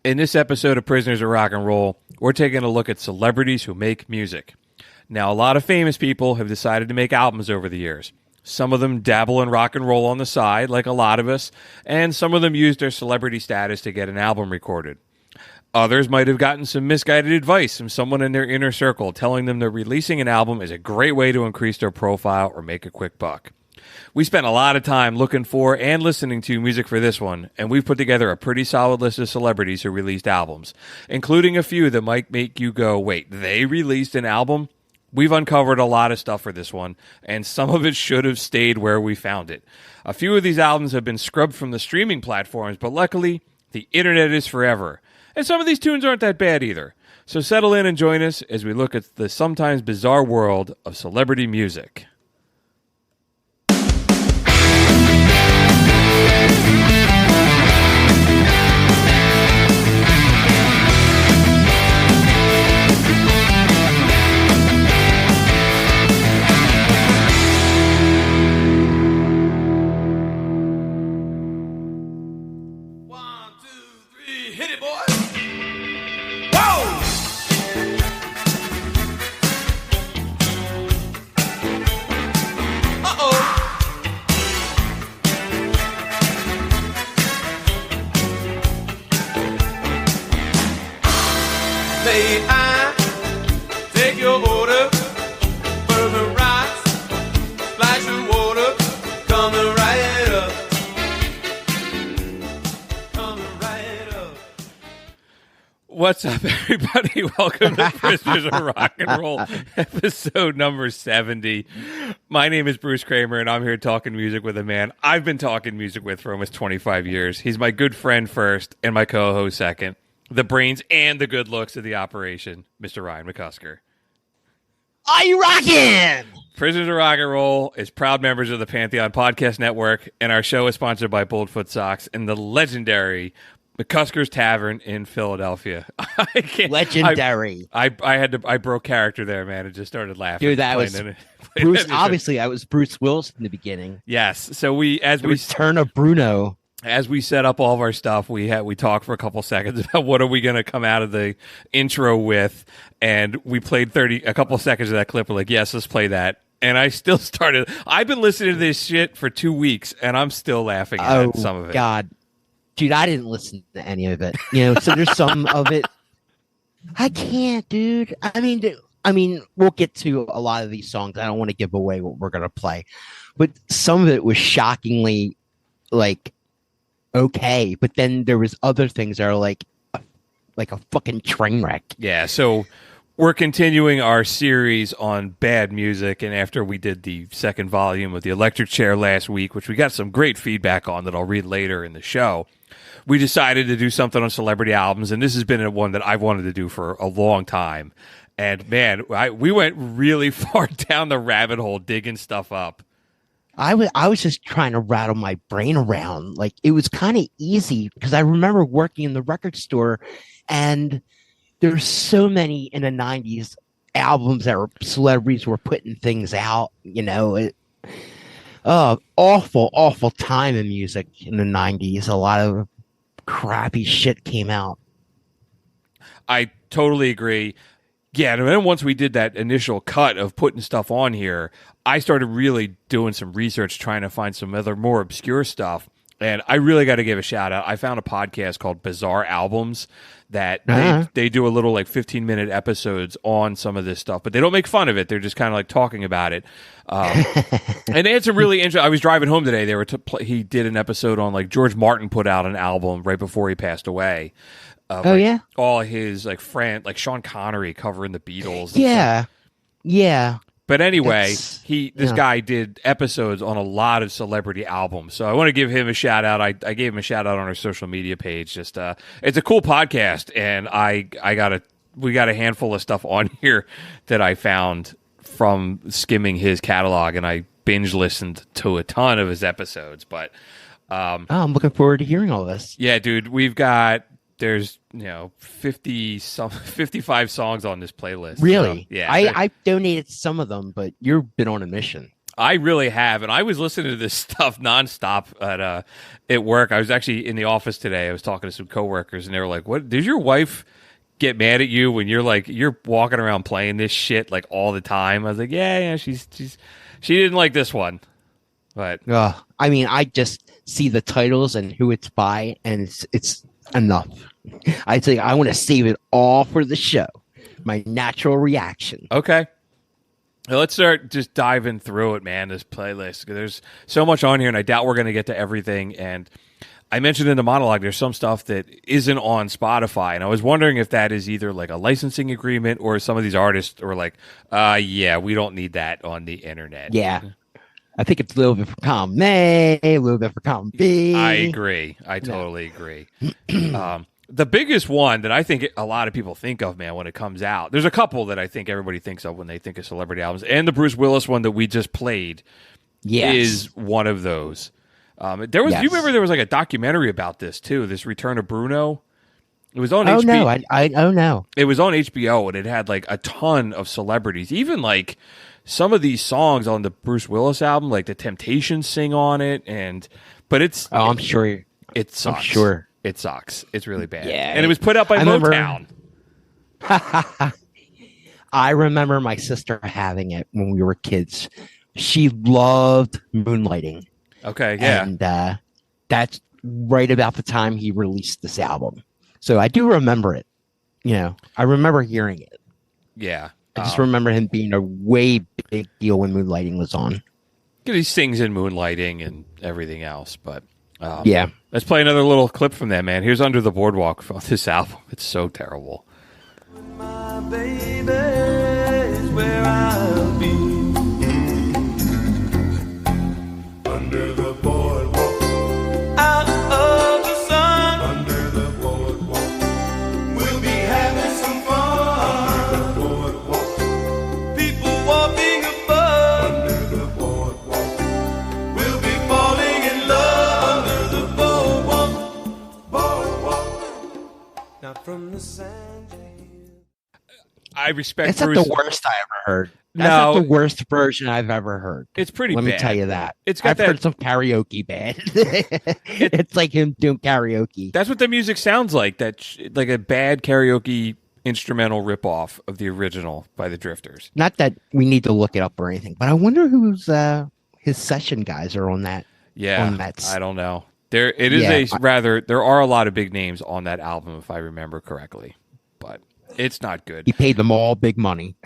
In this episode of Prisoners of Rock and Roll, we're taking a look at celebrities who make music. Now, a lot of famous people have decided to make albums over the years. Some of them dabble in rock and roll on the side, like a lot of us, and some of them use their celebrity status to get an album recorded. Others might have gotten some misguided advice from someone in their inner circle telling them that releasing an album is a great way to increase their profile or make a quick buck. We spent a lot of time looking for and listening to music for this one, and we've put together a pretty solid list of celebrities who released albums, including a few that might make you go, wait, they released an album? We've uncovered a lot of stuff for this one, and some of it should have stayed where we found it. A few of these albums have been scrubbed from the streaming platforms, but luckily, the internet is forever. And some of these tunes aren't that bad either. So settle in and join us as we look at the sometimes bizarre world of celebrity music. May I take your order? Burger rocks, splash of water, coming right up. Coming right up. What's up, everybody? Welcome to Prisoners of Rock and Roll, episode number 70. My name is Bruce Kramer, and I'm here talking music with a man I've been talking music with for almost 25 years. He's my good friend first, and my co-host second. The brains and the good looks of the operation, Mr. Ryan McCusker. Are you rocking? Prisoners of Rock and Roll is proud members of the Pantheon Podcast Network, and our show is sponsored by Boldfoot Socks and the legendary McCusker's Tavern in Philadelphia. I can't, Legendary. I broke character there, man. I just started laughing. Dude, that was Bruce. Obviously, I was Bruce Willis in the beginning. Yes. So the return of Bruno. As we set up all of our stuff, we talked for a couple seconds about what are we going to come out of the intro with, and we played a couple seconds of that clip. We're like, yes, let's play that. And I still started. I've been listening to this shit for 2 weeks, and I'm still laughing at some of it. God, dude, I didn't listen to any of it. So there's some of it. I can't, dude. I mean, we'll get to a lot of these songs. I don't want to give away what we're gonna play, but some of it was shockingly like. Okay, but then there was other things that are like a fucking train wreck. Yeah, so we're continuing our series on bad music, and after we did the second volume of the Electric Chair last week, which we got some great feedback on that I'll read later in the show, we decided to do something on celebrity albums, and this has been one that I've wanted to do for a long time. And man, we went really far down the rabbit hole digging stuff up. I was just trying to rattle my brain around. Like, it was kind of easy because I remember working in the record store, and there's so many in the 90s albums that celebrities were putting things out. Awful time in music in the 90s. A lot of crappy shit came out. I totally agree. Yeah, and then once we did that initial cut of putting stuff on here, I started really doing some research trying to find some other more obscure stuff. And I really got to give a shout out. I found a podcast called Bizarre Albums that they do a little like 15-minute episodes on some of this stuff, but they don't make fun of it. They're just kind of like talking about it. And they had some really interesting. I was driving home today. He did an episode on like George Martin put out an album right before he passed away. All his like friend, like Sean Connery covering the Beatles. Yeah. But anyway, this guy did episodes on a lot of celebrity albums. So I want to give him a shout out. I gave him a shout out on our social media page. Just it's a cool podcast, and we got a handful of stuff on here that I found from skimming his catalog, and I binge listened to a ton of his episodes. But I'm looking forward to hearing all this. Yeah, dude, there's 55 songs on this playlist. Really? So, yeah. I donated some of them, but you've been on a mission. I really have, and I was listening to this stuff nonstop at work. I was actually in the office today. I was talking to some coworkers, and they were like, "What? Did your wife get mad at you when you're walking around playing this shit like all the time?" I was like, "Yeah, she didn't like this one." But I mean, I just see the titles and who it's by, and it's enough. I think I want to save it all for the show. My natural reaction. okay. Well, let's start just diving through it, man, this playlist. There's so much on here, and I doubt we're going to get to everything. And I mentioned in the monologue, there's some stuff that isn't on Spotify, and I was wondering if that is either like a licensing agreement or some of these artists were like, yeah, we don't need that on the internet. Yeah. I think it's a little bit for column A, a little bit for column B. I agree. I totally agree. The biggest one that I think a lot of people think of, man, when it comes out, there's a couple that I think everybody thinks of when they think of celebrity albums, and the Bruce Willis one that we just played is one of those. There was, you remember there was like a documentary about this too, this Return of Bruno. It was on HBO. No. It was on HBO, and it had like a ton of celebrities, even like some of these songs on the Bruce Willis album, like the Temptations sing on it, but it's I'm sure it sucks. I'm sure. It sucks. It's really bad. Yeah. And it was put out by Motown. I remember my sister having it when we were kids. She loved Moonlighting. Okay, yeah. And that's right about the time he released this album. So I do remember it. You know, I remember hearing it. Yeah. I just remember him being a way big deal when Moonlighting was on. Because he sings in Moonlighting and everything else. But yeah. Let's play another little clip from that, man. Here's Under the Boardwalk from this album. It's so terrible. My baby is where I'll be. Under the boardwalk, out of the sun. Under the boardwalk, we'll be having some fun. Under the boardwalk, people walking above. Under the boardwalk, we'll be falling in love. Under the boardwalk, not from the sand. I respect That's Bruce. not the worst I ever heard. That's No. not the worst version I've ever heard. It's pretty Let bad. me tell you that. It's got I've that. heard some karaoke bad. It's like him doing karaoke. That's what the music sounds like. Like a bad karaoke instrumental ripoff of the original by the Drifters. Not that we need to look it up or anything, but I wonder who's his session guys are on that. Yeah, on that. I don't know. There are a lot of big names on that album, if I remember correctly, but it's not good. He paid them all big money.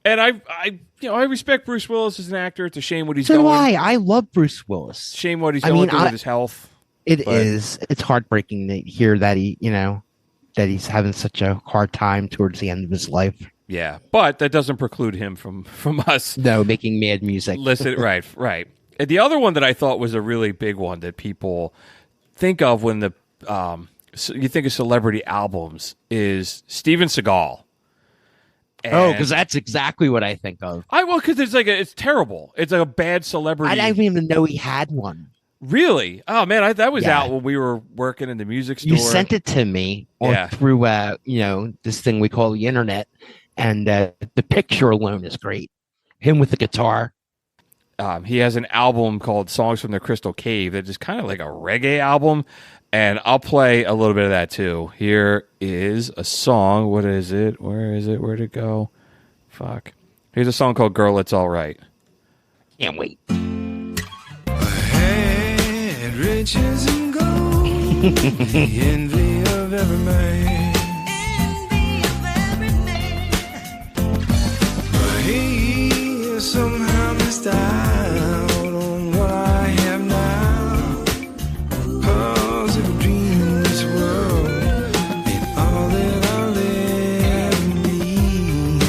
And I respect Bruce Willis as an actor. It's a shame what he's So going. do I love Bruce Willis. Shame what he's going through with his health. It's heartbreaking to hear that that he's having such a hard time towards the end of his life. Yeah, but that doesn't preclude him from us. No, making mad music. Listen, right. And the other one that I thought was a really big one that people think of when you think of celebrity albums is Steven Seagal. Because that's exactly what I think of. Because it's terrible. It's like a bad celebrity. I didn't even know he had one. Really? Oh man, that was out when we were working in the music store. You sent it to me through this thing we call the internet, and the picture alone is great. Him with the guitar. He has an album called Songs from the Crystal Cave that is kind of like a reggae album, and I'll play a little bit of that too. Here is a song. What is it? Where is it? Where'd it go? Fuck. Here's a song called Girl, It's All Right. Can't wait. Riches and gold, the envy of every man. But he somehow missed out on what I have now. 'Cause if a dream in this world ain't all that I'll ever need,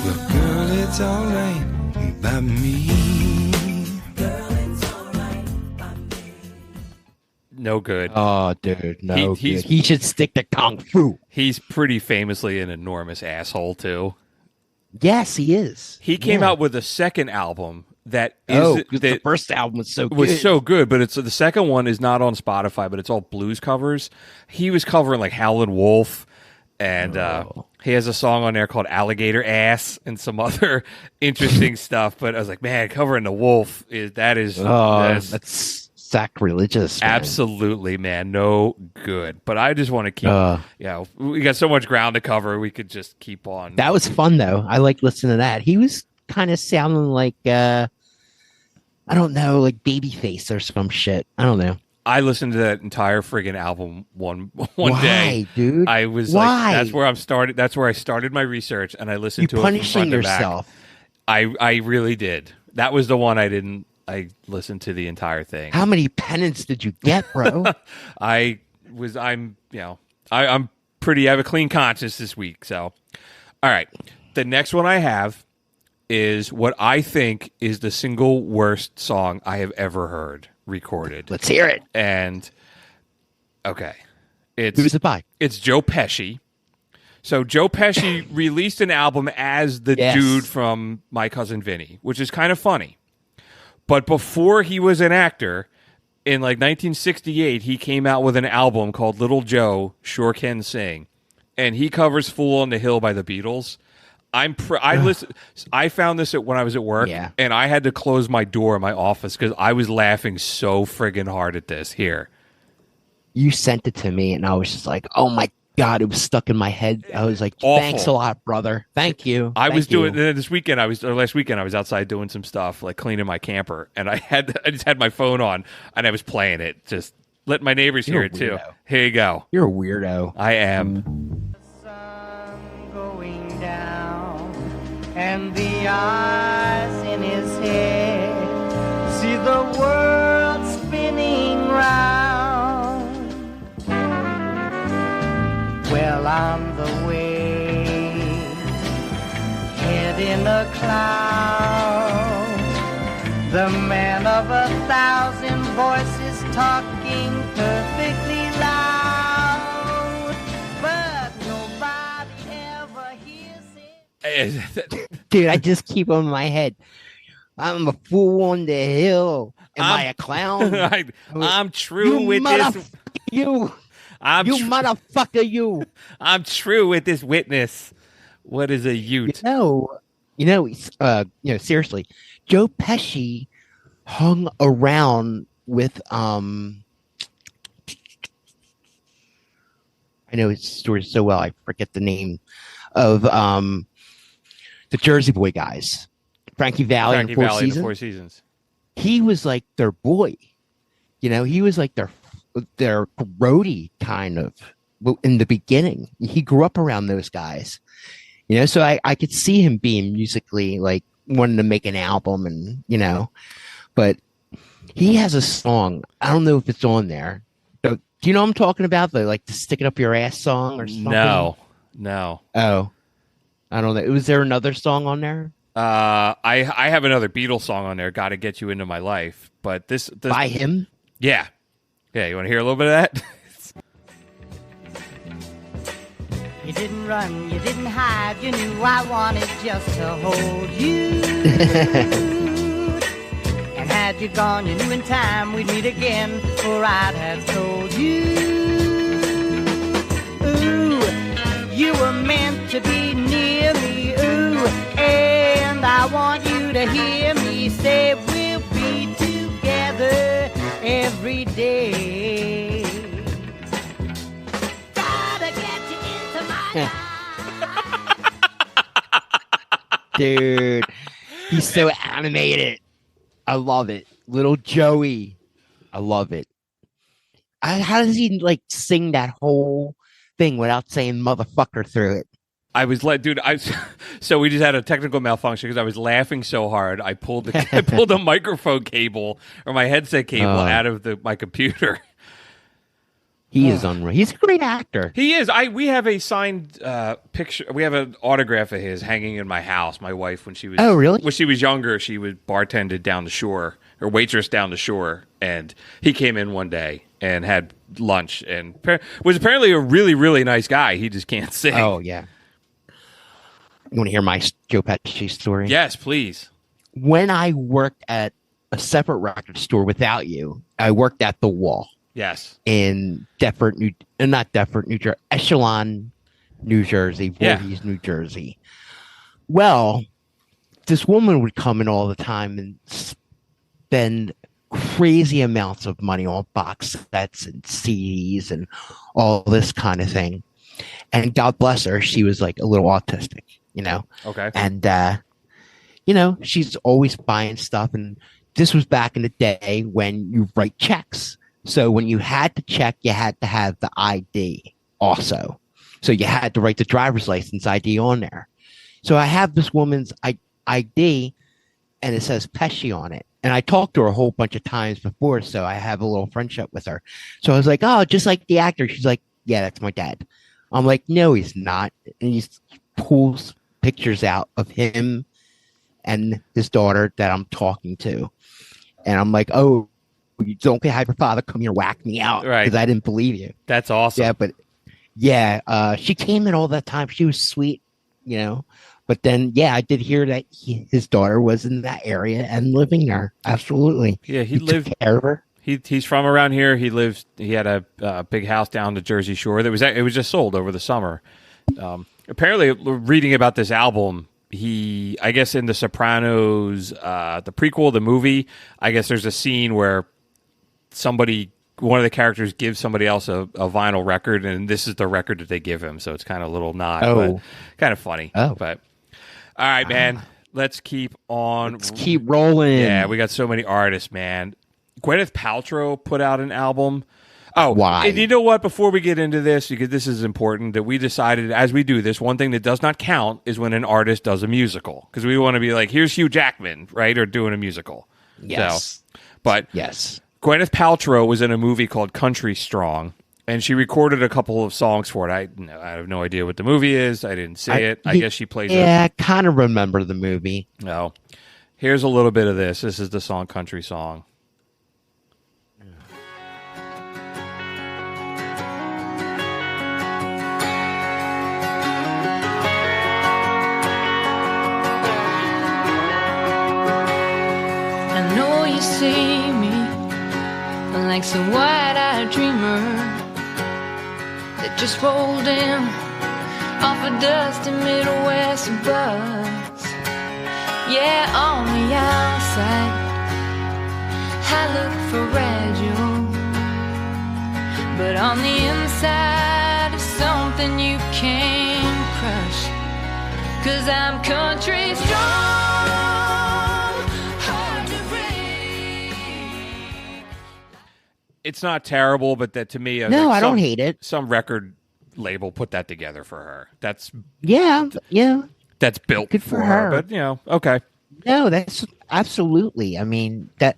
well, girl, it's alright by me. No good. Oh, dude, no. He should stick to kung fu. He's pretty famously an enormous asshole too. Yes, he is. He came out with a second album that the first album was so good. But the second one is not on Spotify, but it's all blues covers. He was covering like Howlin' Wolf And he has a song on there called Alligator Ass and some other interesting stuff. But I was like, man, covering the wolf that's sacrilegious. Man. Absolutely, man. No good. But I just want to keep, we got so much ground to cover. We could just keep on. That was fun, though. I like listening to that. He was kind of sounding like, I don't know, like Babyface or some shit. I don't know. I listened to that entire friggin' album one Why, day, dude. I was Why? like, that's where I started my research, and I listened to it. Punishing yourself. I really did. That was the one I listened to the entire thing. How many penance did you get, bro? I'm pretty. I have a clean conscience this week. So, all right. The next one I have is what I think is the single worst song I have ever heard recorded. Let's hear it. And okay, who's it by? It's Joe Pesci. So Joe Pesci released an album as the dude from My Cousin Vinny, which is kind of funny. But before he was an actor, in like 1968, he came out with an album called Little Joe Sure Can Sing, and he covers "Fool on the Hill" by the Beatles. I found this when I was at work, and I had to close my door in my office because I was laughing so friggin' hard at this. Here, you sent it to me, and I was just like, "Oh my God!" It was stuck in my head. I was like, "Thanks a lot, brother. Thank you." Last weekend. I was outside doing some stuff, like cleaning my camper, and I just had my phone on, and I was playing it, just let my neighbors hear it too. Here you go. You're a weirdo. I am. And the eyes in his head see the world spinning round. Well, on the way, head in a cloud, the man of 1,000 voices talking perfectly loud, but nobody ever hears it. Dude, I just keep on in my head. I'm a fool on the hill. Am I a clown? I'm true with this. You motherfucker, you. I'm true with this witness. What is a ute? Seriously, Joe Pesci hung around with I know his story so well. I forget the name of the Jersey Boy guys, Frankie Valli and Four Seasons. He was like their boy. He was like their roadie kind of in the beginning. He grew up around those guys. So I could see him being musically like wanting to make an album and, but he has a song. I don't know if it's on there. Do you know what I'm talking about? The Stick It Up Your Ass song or something? No. Oh. I don't know. Was there another song on there? I have another Beatles song on there, Gotta Get You Into My Life. But this by him? Yeah. Yeah, you want to hear a little bit of that? You didn't run, you didn't hide, you knew I wanted just to hold you. And had you gone, you knew in time we'd meet again, for I'd have told you. Ooh, you were meant to be near me, ooh, and I want you to hear me say we'll be together every day. Gotta get you into my life. Dude, he's so animated. I love it. Little Joey. I love it. How does he sing that whole thing without saying motherfucker through it? I was like, dude, so we just had a technical malfunction because I was laughing so hard. I pulled the microphone cable or my headset cable out of my computer. He is unreal. He's a great actor. He is. We have a signed picture. We have an autograph of his hanging in my house. My wife, when she was really? When she was younger, she was bartended down the shore or waitress down the shore, and he came in one day and had lunch and was apparently a really, really nice guy. He just can't sing. Oh yeah. You want to hear my Joe Pesci story? Yes, please. When I worked at a separate record store without you, I worked at The Wall. Yes. In Echelon, New Jersey, Yeah. Voorhees, New Jersey. Well, this woman would come in all the time and spend crazy amounts of money on box sets and CDs and all this kind of thing. And God bless her, she was like a little autistic, you know. Okay. And you know, she's always buying stuff. And this was back in the day when you write checks. So when you had to check, you had to have the ID also. So you had to write the driver's license ID on there. So I have this woman's ID and it says Pesci on it. And I talked to her a whole bunch of times before, so I have a little friendship with her. So I was like, oh, just like the actor. She's like, yeah, that's my dad. I'm like, no, he's not. And he pulls pictures out of him and his daughter that I'm talking to. And I'm like, oh, you don't have your father come here whack me out because Right. I didn't believe you. That's awesome. Yeah, but yeah, she came in all that time. She was sweet, you know. But then, yeah, I did hear that his daughter was in that area and living there. Absolutely. Yeah, he took lived. care of her. He's from around here. He lives. He had a big house down the Jersey Shore. It was just sold over the summer. Apparently, reading about this album, I guess in The Sopranos, the prequel, the movie, I guess there's a scene where one of the characters gives somebody else a vinyl record, and this is the record that they give him. So it's kind of a little nod, but kind of funny. Oh. But all right, man, let's keep on. Let's keep rolling. Yeah, we got so many artists, man. Gwyneth Paltrow put out an album. Oh, Why? And you know what? Before we get into this, because this is important, that we decided as we do this, one thing that does not count is when an artist does a musical, because we want to be like, here's Hugh Jackman, right, or doing a musical. Yes. So, but Yes. Gwyneth Paltrow was in a movie called Country Strong, and she recorded a couple of songs for it. I have no idea what the movie is. I didn't see it. I guess she plays it. Yeah, I kind of remember the movie. No. Here's a little bit of this. This is the song Country Song. I know you see me like some wide-eyed dreamer that just rolled in off a dusty Midwest bus. Yeah, on the outside I look fragile, but on the inside is something you can't crush, 'cause I'm country strong, hard to break. It's not terrible, but that to me, No, I don't hate it. Some record label put that together for her. That's Yeah, yeah. built Good for for her. her. But okay. No, that's absolutely. I mean, that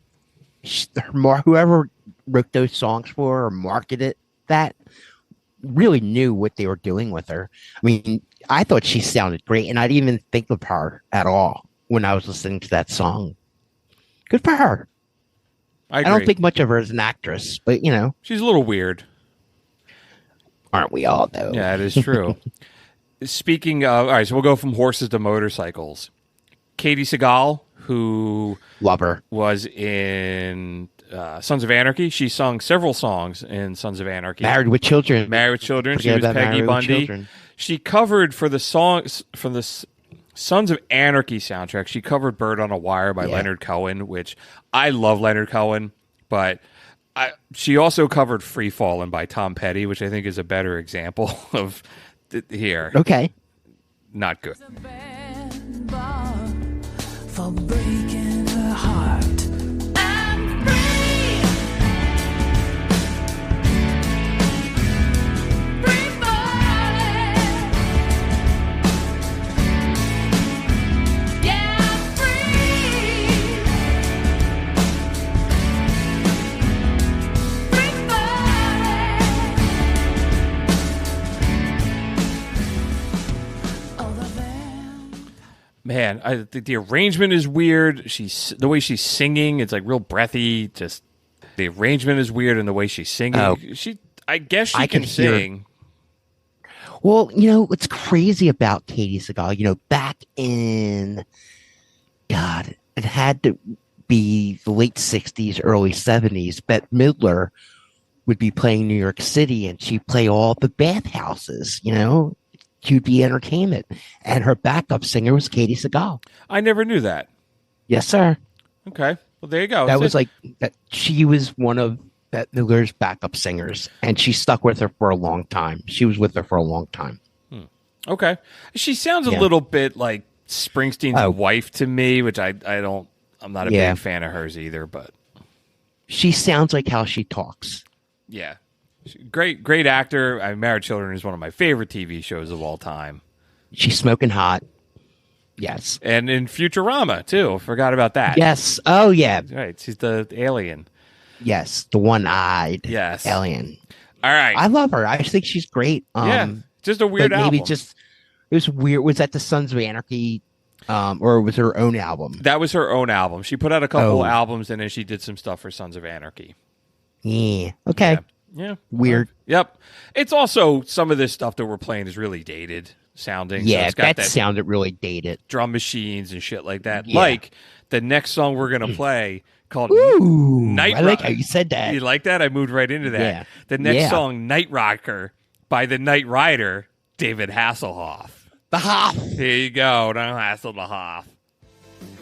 whoever wrote those songs for her or marketed that really knew what they were doing with her. I mean, I thought she sounded great, and I didn't even think of her at all when I was listening to that song. Good for her. I I agree. don't think much of her as an actress, but you know, She's a little weird. aren't we all though? Yeah, it is true. Speaking of, all right, so we'll go from horses to motorcycles. Katie Seagal, who Love her. was in Sons of Anarchy, she sung several songs in Sons of Anarchy. Married with Children. Married with Children. She Forget was about Peggy Married with Bundy. Children. She covered for the songs from the Sons of Anarchy soundtrack. She covered "Bird on a Wire" by Yeah. Leonard Cohen, which I love Leonard Cohen, but she also covered "Free Fallin'" by Tom Petty, which I think is a better example of here. Okay. Not good. A bad bar for breaking her heart. I'm free. Free falling. Yeah, I'm free. Free falling. Oh, the band. Man, I think the arrangement is weird. The way she's singing, it's like real breathy. Just the arrangement is weird, and the way she's singing, Oh. I guess she I can can hear- sing. Well, you know, what's crazy about Katie Seagal, you know, back in, God, it had to be the late 60s, early 70s, Bette Midler would be playing New York City and she'd play all the bathhouses, you know, QB Entertainment, and her backup singer was Katie Segal. I never knew that. Yes, sir. Okay. Well, there you go. That was like that. She was one of Bette Midler's backup singers, and she stuck with her for a long time. She was with her for a long time. Okay. She sounds a Yeah. little bit like Springsteen's Oh. wife to me, which I'm not a Yeah. big fan of hers either, but She sounds like how she talks. yeah. Great actor. Married Children is one of my favorite TV shows of all time. She's smoking hot. Yes. And in Futurama, too. Forgot about that. Yes. Oh, yeah. Right. She's the alien. Yes. The one-eyed Yes. alien. All right. I love her. I think she's great. Yeah. Just a weird but maybe album. just it was weird. Was that the Sons of Anarchy, or was her own album? That was her own album. She put out a couple Oh. albums, and then she did some stuff for Sons of Anarchy. Yeah. Okay. Yeah. Weird. Yep. It's also some of this stuff that we're playing is really dated sounding. So Yeah, it's got that that sounded really dated. drum machines and shit like that. Yeah. Like the next song we're going to play called Ooh, Night I like Ro- how you said that. You like that? I moved right into that. Yeah. The next Yeah. song, Night Rocker, by the Night Rider, David Hasselhoff. The Hoff. Here you go. Don't hassle the Hoff.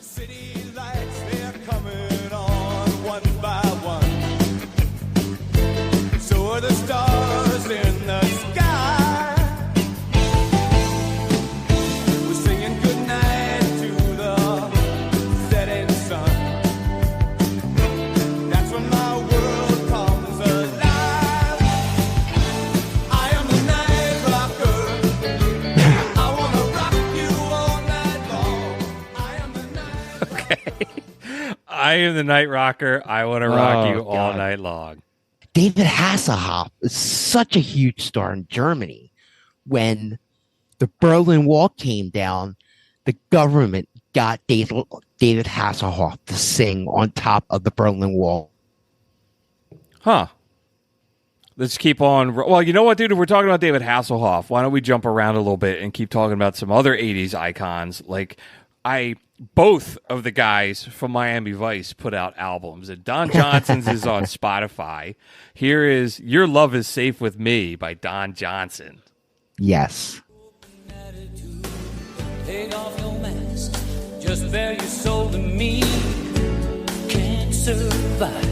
City lights, they're coming on one by one. So are the stars in the sky. We're singing goodnight to the setting sun. That's when my world comes alive. I am the night rocker. I wanna rock you all night long. I am the night. I am the Night Rocker. I want to rock Oh, you all God. night long. David Hasselhoff is such a huge star in Germany. When the Berlin Wall came down, the government got David Hasselhoff to sing on top of the Berlin Wall. Huh. Let's keep on. Well, you know what, dude? If we're talking about David Hasselhoff, why don't we jump around a little bit and keep talking about some other 80s icons? Like, both of the guys from Miami Vice put out albums, and Don Johnson's is on Spotify. Here is Your Love Is Safe With Me by Don Johnson. Yes. Take off your mask, just bare your soul to me. Can't survive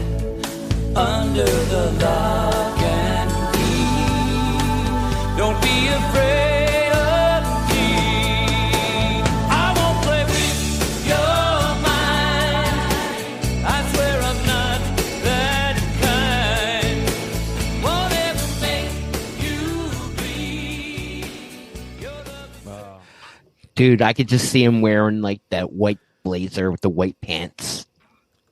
under the lock and key. Don't be afraid of the key. I won't play with your mind. I swear I'm not that kind. Won't ever make you bleed. Your love is Dude, I could just see him wearing like that white blazer with the white pants.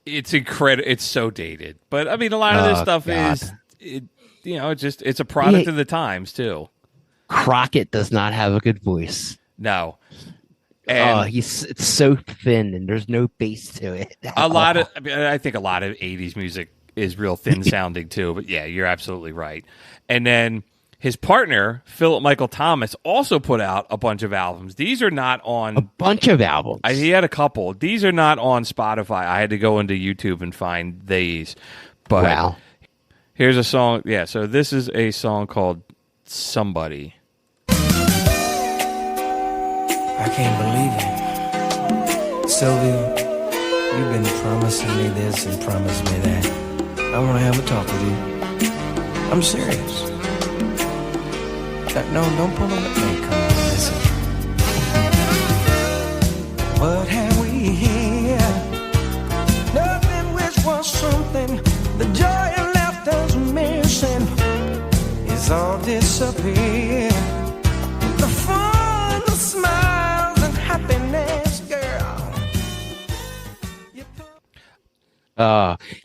It's incredible. It's so dated. But, I mean, a lot of this Oh, stuff God. it's a product Yeah. of the times, too. Crockett does not have a good voice. No. And It's so thin and there's no bass to it. I think a lot of 80s music is real thin sounding too, but yeah, you're absolutely right. And then his partner, Philip Michael Thomas, also put out a bunch of albums. These are not a on bunch of albums. he had a couple. These are not on Spotify. I had to go into YouTube and find these. But Wow. here's a song. Yeah, so this is a song called Somebody. I can't believe it. Sylvia, you've been promising me this and promised me that. I want to have a talk with you. I'm serious. No, don't pull away. Hey, come on, listen. What have we here? Nothing which was something. The joy you left us missing is all disappeared. The fun, the smiles, and happiness, girl.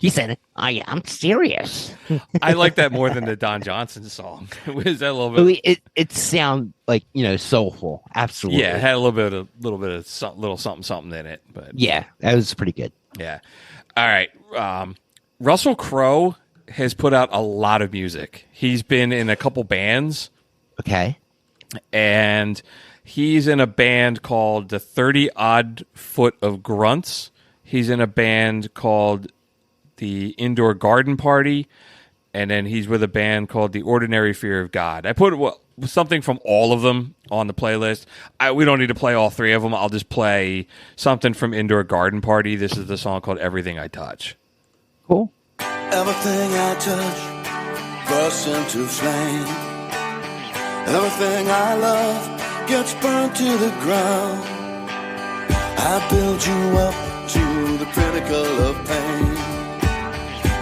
He said, I'm serious. I like that more than the Don Johnson song. Was that a little bit? It sounds like, soulful. Absolutely. Yeah, it had a little bit of something in it, but Yeah, that was pretty good. yeah. All right. Russell Crowe has put out a lot of music. He's been in a couple bands, Okay. and he's in a band called the 30 Odd Foot of Grunts. He's in a band called the Indoor Garden Party, and then he's with a band called the Ordinary Fear of God. I put something from all of them on the playlist. We don't need to play all three of them. I'll just play something from Indoor Garden Party. This is the song called Everything I Touch. Cool. Everything I touch bursts into flame. Everything I love gets burned to the ground. I build you up to the pinnacle of pain.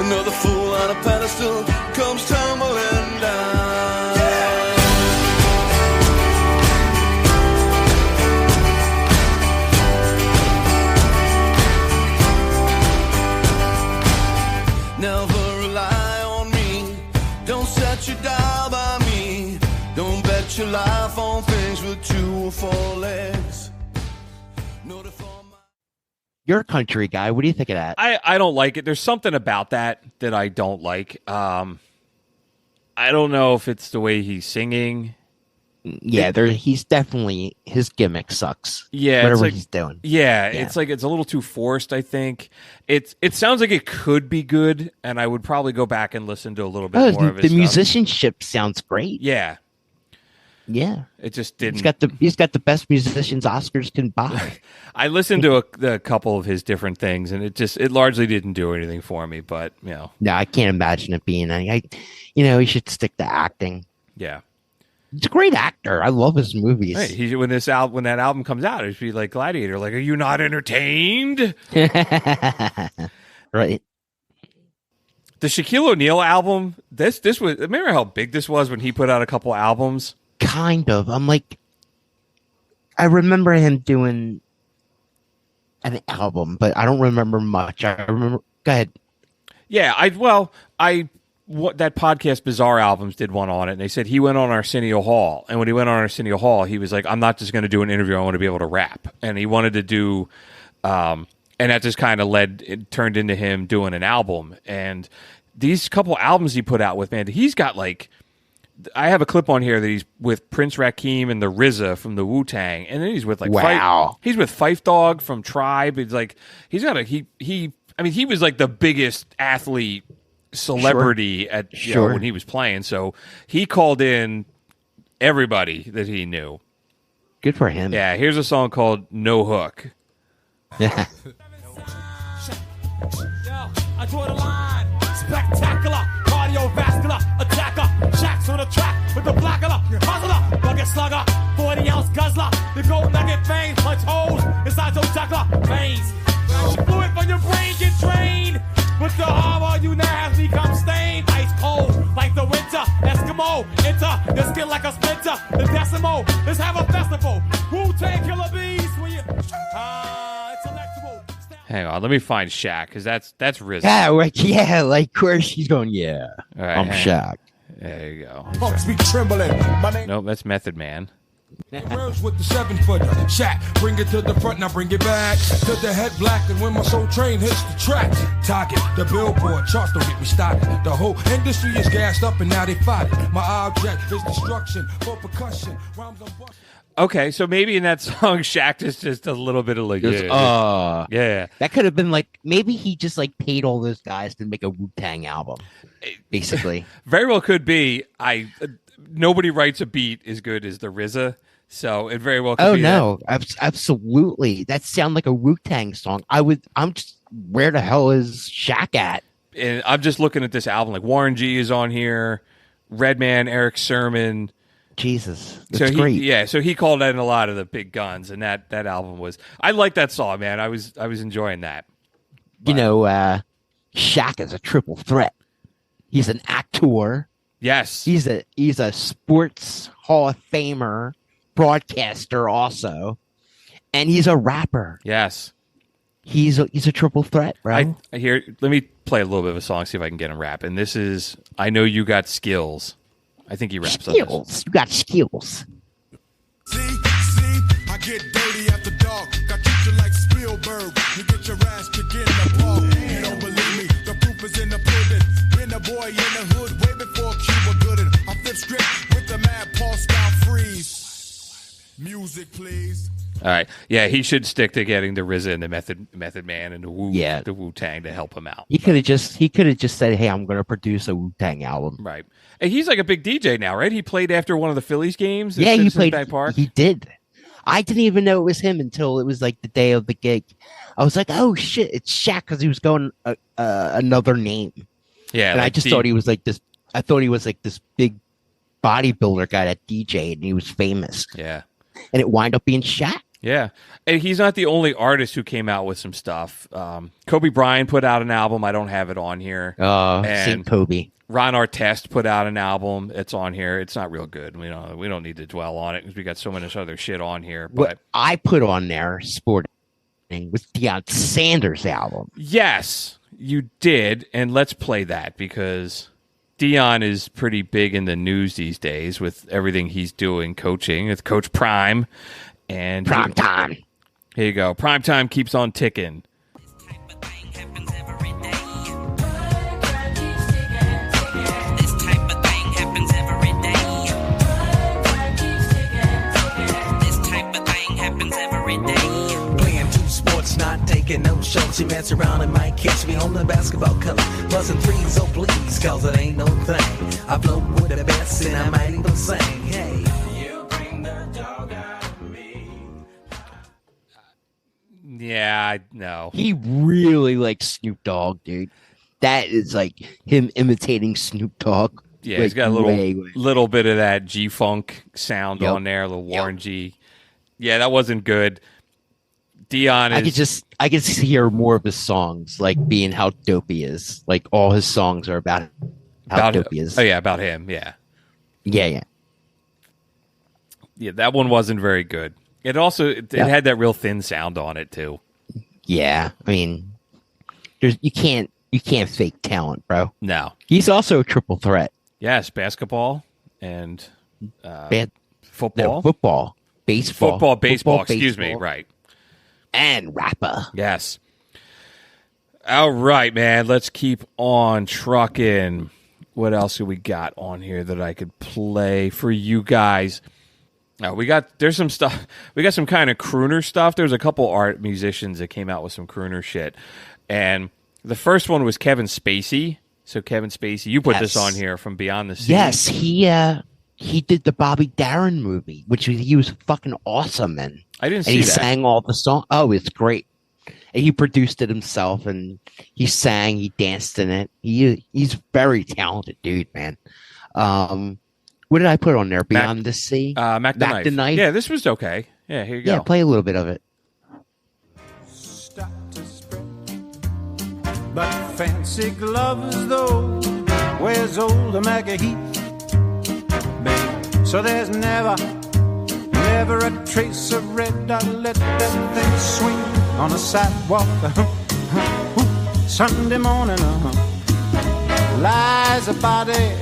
Another fool on a pedestal comes tumbling down. Never rely on me. Don't set your dial by me. Don't bet your life on things with 2 or 4 legs. You're a country guy. What do you think of that? I don't like it. There's something about that I don't like. I don't know if it's the way he's singing. Yeah, he's definitely, his gimmick sucks. Yeah, whatever like, he's doing. Yeah, it's like it's a little too forced. I think it sounds like it could be good, and I would probably go back and listen to a little bit more of his the stuff. musicianship sounds great. Yeah, yeah. It just didn't. He's got the best musicians Oscars can buy. I listened to a couple of his different things, and it largely didn't do anything for me. But No, I can't imagine it being any. He should stick to acting. Yeah. He's a great actor. I love his movies. Hey, when that album comes out, it should be like Gladiator. Like, are you not entertained? Right. The Shaquille O'Neal album. This was. Remember how big this was when he put out a couple albums? Kind of. I remember him doing an album, but I don't remember much. I remember. Go ahead. Yeah, that podcast Bizarre Albums did one on it, and they said he went on Arsenio Hall, and when he went on Arsenio Hall, he was like, I'm not just going to do an interview, I want to be able to rap. And he wanted to do and that just kind of turned into him doing an album. And these couple albums he put out with, man, he's got like, I have a clip on here that he's with Prince Rakim and the RZA from the Wu-Tang, and then he's with like he's with Phife Dawg from Tribe. It's like he's got he was like the biggest athlete celebrity at when he was playing, so he called in everybody that he knew. Good for him. Yeah, here's a song called No Hook. Yeah. I draw the line, spectacular, cardiovascular attacker, Shaq's on the track with the blackula, hustler, bucket slugger, 40-ounce guzzler, the gold nugget veins punch holes inside your juggler veins. Fluid from your brain get drained. With the armor, you now have become stained. Ice cold, like the winter. Eskimo, enter your skin like a splinter. The decimo, let's have a festival. Wu-Tang killer bees when you intellectual. Hang on, let me find Shaq, because that's RZA. Yeah, like where she's going. Yeah, all right, I'm Shaq. There you go. Punks be trembling. My name. Nope, that's Method Man. Words with the 7-footer, Shaq, bring it to the front, now bring it back to the head black, and when my soul train hits the track, target the billboard charts, don't get me started. The whole industry is gassed up, and now they fight it. My object is destruction for percussion. Rhymes on bust. Okay, so maybe in that song, Shaq is just a little bit of like, yeah. That could have been like, maybe he just like paid all those guys to make a Wu-Tang album, basically. Very well could be. Nobody writes a beat as good as the RZA, so it very well could be. Oh no, absolutely. That sounds like a Wu-Tang song. I'm just, where the hell is Shaq at? And I'm just looking at this album. Like Warren G is on here, Redman, Eric Sermon. Jesus, that's great. Yeah, so he called in a lot of the big guns, and that album was. I like that song, man. I was enjoying that. But, Shaq is a triple threat. He's an actor. Yes, he's a sports Hall of Famer, broadcaster also, and he's a rapper. Yes, he's a triple threat, right? I hear. Let me play a little bit of a song, see if I can get him rapping. This is "I Know You Got Skills." I think he raps on this. You got skills. See, I get dirty after dark. I treat you like Spielberg. You get your ass kicked in the park. You don't believe me? The proof is in the pudding. Been a boy in the hood way before Cuba Gooding. I flip script with the mad Paul style freeze. Music, please. All right. Yeah, he should stick to getting the RZA and the Method Man and Yeah. the Wu-Tang to help him out. He could have just said, "Hey, I'm going to produce a Wu-Tang album." Right. And he's like a big DJ now, right? He played after one of the Phillies games. At Yeah, he Citizens played. Bank Park. He did. I didn't even know it was him until it was like the day of the gig. I was like, "Oh shit, it's Shaq," because he was going another name, Yeah. and I like just thought he was like this. I thought he was like this big bodybuilder guy that DJ, and he was famous. Yeah. And it wound up being Shaq. Yeah. And he's not the only artist who came out with some stuff. Kobe Bryant put out an album. I don't have it on here. St. And Kobe. Ron Artest put out an album. It's on here. It's not real good. We don't need to dwell on it because we got so much other shit on here. But What I put on there, Sporting, was Deion Sanders' album. yes, you did. And let's play that because Dion is pretty big in the news these days with everything he's doing coaching. It's Coach Prime. And Prime time. here you go. Prime time keeps on ticking. Playing two sports, not taking no shots. She mess around and might catch me on the basketball court. Buzzing threes, oh please, cause it ain't no thing. I flow with the best and I might even sing. Hey, you bring the dog out of me. Yeah, I know. He really likes Snoop Dogg, dude. That is like him imitating Snoop Dogg. Yeah, like, he's got a little bit of that G-Funk sound Yep. on there, a little Warren G. Yeah, that wasn't good. Dion is... I could hear more of his songs, like being how dope he is. Like all his songs are about how dope he is. Oh, yeah, about him, yeah. Yeah. Yeah, that one wasn't very good. It also it had that real thin sound on it, too. Yeah. I mean, you can't fake talent, bro. No. He's also a triple threat. Yes, basketball and Bad football. No, football. Baseball. Baseball, excuse me, right. And rapper. Yes. All right, man. Let's keep on trucking. What else do we got on here that I could play for you guys? There's some stuff. We got some kind of crooner stuff. There's a couple art musicians that came out with some crooner shit. And the first one was Kevin Spacey. So Kevin Spacey, you put this on here from Beyond the Sea. Yes, he did the Bobby Darin movie, which he was fucking awesome in. I didn't see and he that. sang all the songs. Oh, it's great. And he produced it himself, and he sang, he danced in it. He's very talented, dude, man. What did I put on there? Beyond the Sea? Mac the Knife. Yeah, this was okay. Yeah, here you go. Yeah, play a little bit of it. Start to spread, but fancy gloves though wears old Omega Heat, babe. So there's never a trace of red. I let that thing swing on a sidewalk. Sunday morning, lies a body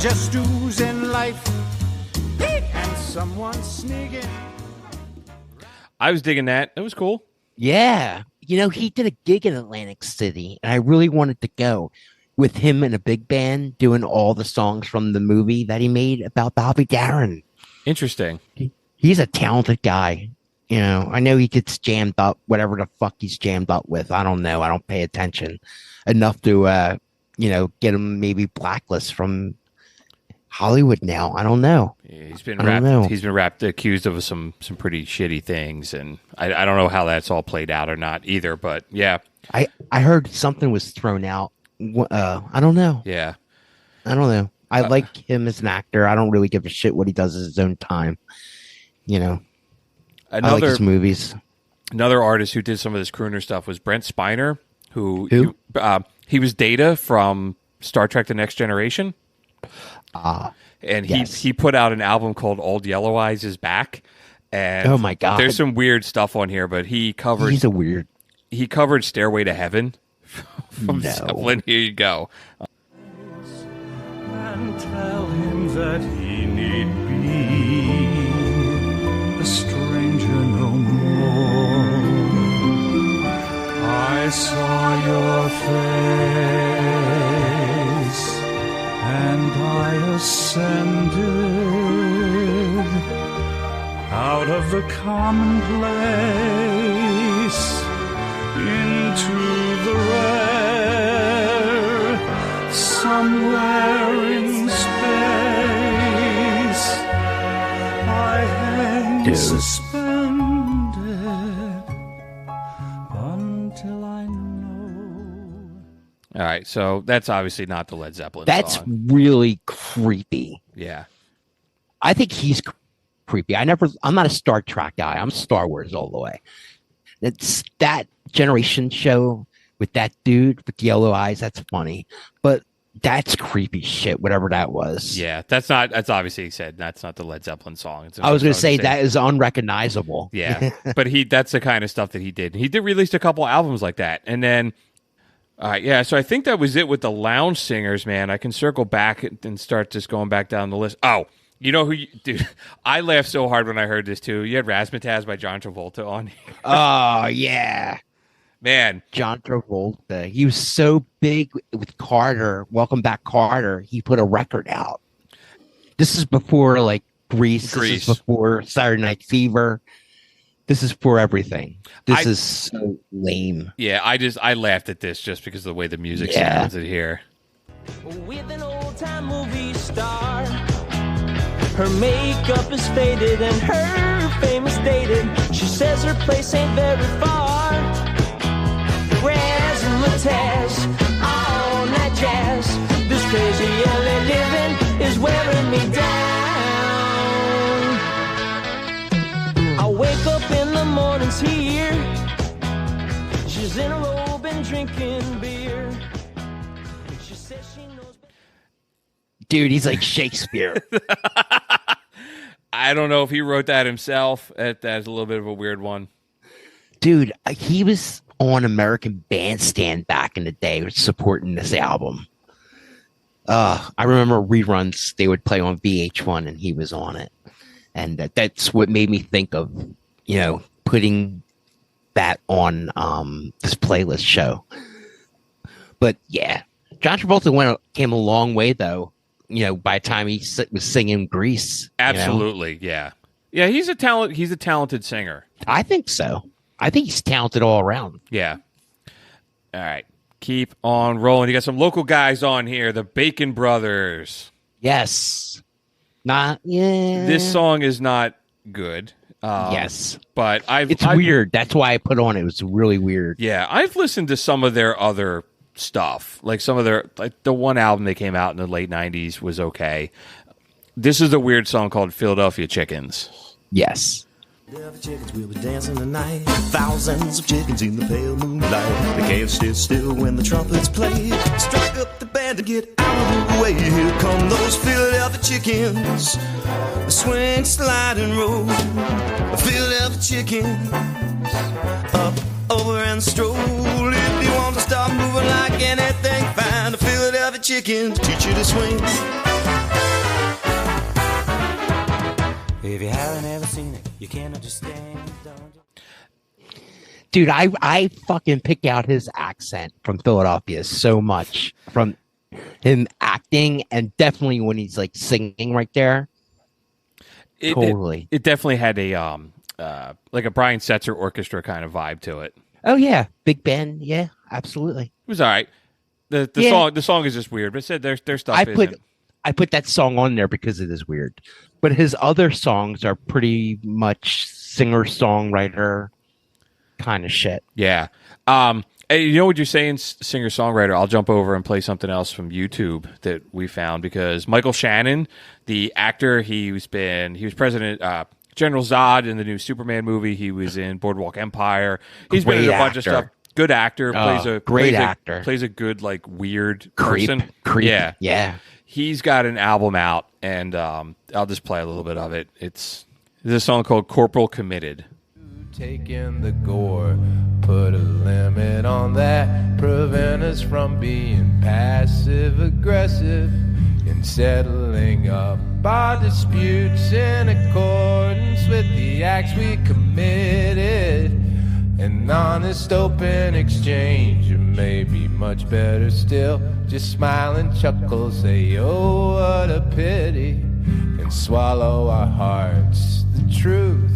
just oozing life, and someone sneaking. I was digging that. It was cool. Yeah. You know, he did a gig in Atlantic City, and I really wanted to go with him and a big band doing all the songs from the movie that he made about Bobby Darin. Interesting. He's a talented guy. You know, I know he gets jammed up, whatever the fuck he's jammed up with. I don't know. I don't pay attention enough to, get him maybe blacklist from Hollywood now. I don't know. Yeah, he's been accused of some pretty shitty things, and I don't know how that's all played out or not either. But yeah, I heard something was thrown out. I don't know. Yeah, I don't know. I like him as an actor. I don't really give a shit what he does at his own time. You know, I like his movies. Another artist who did some of this crooner stuff was Brent Spiner, who? He was Data from Star Trek: The Next Generation. And he put out an album called Old Yellow Eyes Is Back. And oh my god, there's some weird stuff on here, but he covered Stairway to Heaven from Zeppelin. Here you go. And tell him that he need be a stranger no more. I saw your face and I ascended. How out of the commonplace into the rare, somewhere in space I hang Dude. suspended until I know. All right, so that's obviously not the Led Zeppelin That's song. really creepy. Yeah. I think he's creepy. I'm not a Star Trek guy. I'm Star Wars all the way. It's that generation show with that dude with the yellow eyes. That's funny, but that's creepy shit. Whatever that was. Yeah, that's obviously he said that's not the Led Zeppelin song. I was going to say that is unrecognizable. Yeah, but that's the kind of stuff that he did. He did release a couple albums like that, and then, yeah. So I think that was it with the lounge singers, man. I can circle back and start just going back down the list. Oh, you know who, dude? I laughed so hard when I heard this too. You had Razzmatazz by John Travolta on here. Oh yeah, Man, John Travolta. He was so big with Carter. Welcome Back, Carter. He put a record out. This is before like Grease. Grease. This is before Saturday Night Fever. This is for everything. This I- is so lame. yeah, I laughed at this just because of the way the music Yeah. sounds in here. With an old-time movie star, her makeup is faded and her fame is dated. She says her place ain't very far. Razzmatazz, all night jazz. This crazy LA living is wearing me down. I wake up in the mornings here. She's in a robe and drinking beer. She says she knows. Dude, he's like Shakespeare. I don't know if he wrote that himself. That's a little bit of a weird one. Dude, he was on American Bandstand back in the day supporting this album. I remember reruns they would play on VH1 and he was on it. And that's what made me think of, putting that on this playlist show. But yeah, John Travolta came a long way though. By the time he was singing Grease. Absolutely, yeah. Yeah, he's a talented singer. I think so. I think he's talented all around. Yeah. All right. Keep on rolling. You got some local guys on here, the Bacon Brothers. Yes. Yeah. This song is not good. Yes. But It's weird. That's why I put on it. It was really weird. Yeah, I've listened to some of their other stuff. Like some of their, like the one album they came out in the late 90s was okay. This is a weird song called Philadelphia Chickens. Yes. The chickens will be dancing tonight. Thousands of chickens in the pale moonlight. They can't stay still when the trumpets play. Strike up the band and get out of the way. Here come those Philadelphia chickens. They swing, slide, and roll. The Philadelphia chickens. Up, over, and stroll. If you want to start moving like anything, find the Philadelphia chickens. Teach you to swing. If you haven't ever seen it, you can't understand. Dude, I fucking pick out his accent from Philadelphia so much from him acting and definitely when he's like singing right there. Totally. It definitely had a like a Brian Setzer orchestra kind of vibe to it. Oh yeah, big band. Yeah, absolutely. It was all right. The song is just weird, but it said their stuff isn't. I put that song on there because it is weird. But his other songs are pretty much singer-songwriter kind of shit. Yeah. Hey, you know what you're saying, singer-songwriter? I'll jump over and play something else from YouTube that we found because Michael Shannon, the actor, he was President General Zod in the new Superman movie. He was in Boardwalk Empire. He's been in a bunch of stuff. Good actor. Plays a good, like, weird person. Creep. Yeah. Yeah. He's got an album out, and I'll just play a little bit of it. There's a song called Corporal Committed. Taking the gore, put a limit on that, prevent us from being passive aggressive and settling up our disputes in accordance with the acts we committed. An honest open exchange, or maybe much better still, just smile and chuckle, say, oh, what a pity, and swallow our hearts the truth.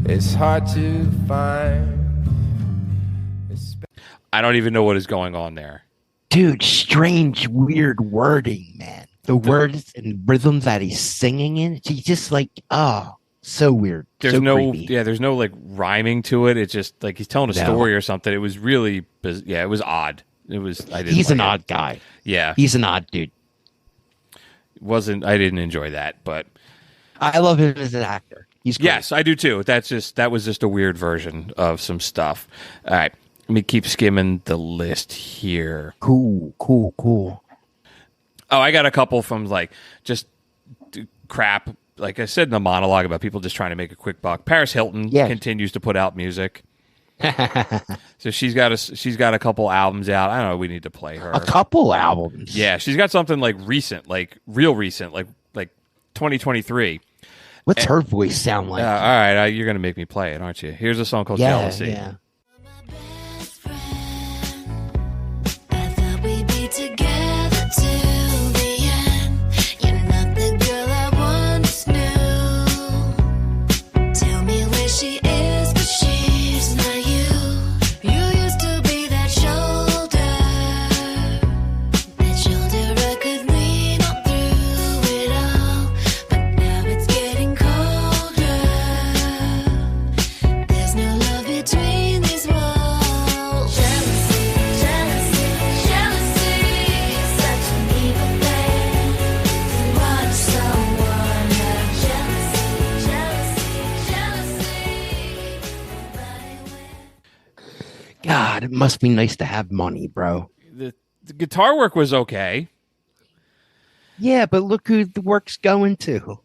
It's hard to find. I don't even know what is going on there. Dude, strange, weird wording, man. The words and rhythms that he's singing in, he's just like, oh, so weird. There's so no, creepy. there's no like rhyming to it. It's just like he's telling a story or something. It was really, it was odd. It was. I didn't. He's like an it. odd guy. Yeah, He's an odd dude. I didn't enjoy that, but I love him as an actor. He's great. yes, I do too. That was just a weird version of some stuff. All right, let me keep skimming the list here. Cool. Oh, I got a couple from like just crap. Like I said in the monologue about people just trying to make a quick buck. Paris Hilton continues to put out music. So she's got a couple albums out. I don't know. We need to play her. A couple albums. Yeah, she's got something like recent, like real recent, like 2023. What's her voice sound like? All right, you're gonna make me play it, aren't you? Here's a song called Jealousy. Yeah. I thought we'd be together till the end. You're not the girl I once knew. Tell me where she is, but she's not you. You used to be that shoulder I could lean on through it all. But now it's getting colder. There's no love between these walls. Jealousy, jealousy, jealousy is such an evil thing. To watch someone have jealousy, jealousy, jealousy. God, it must be nice to have money, bro. The guitar work was okay. Yeah, but look who the work's going to.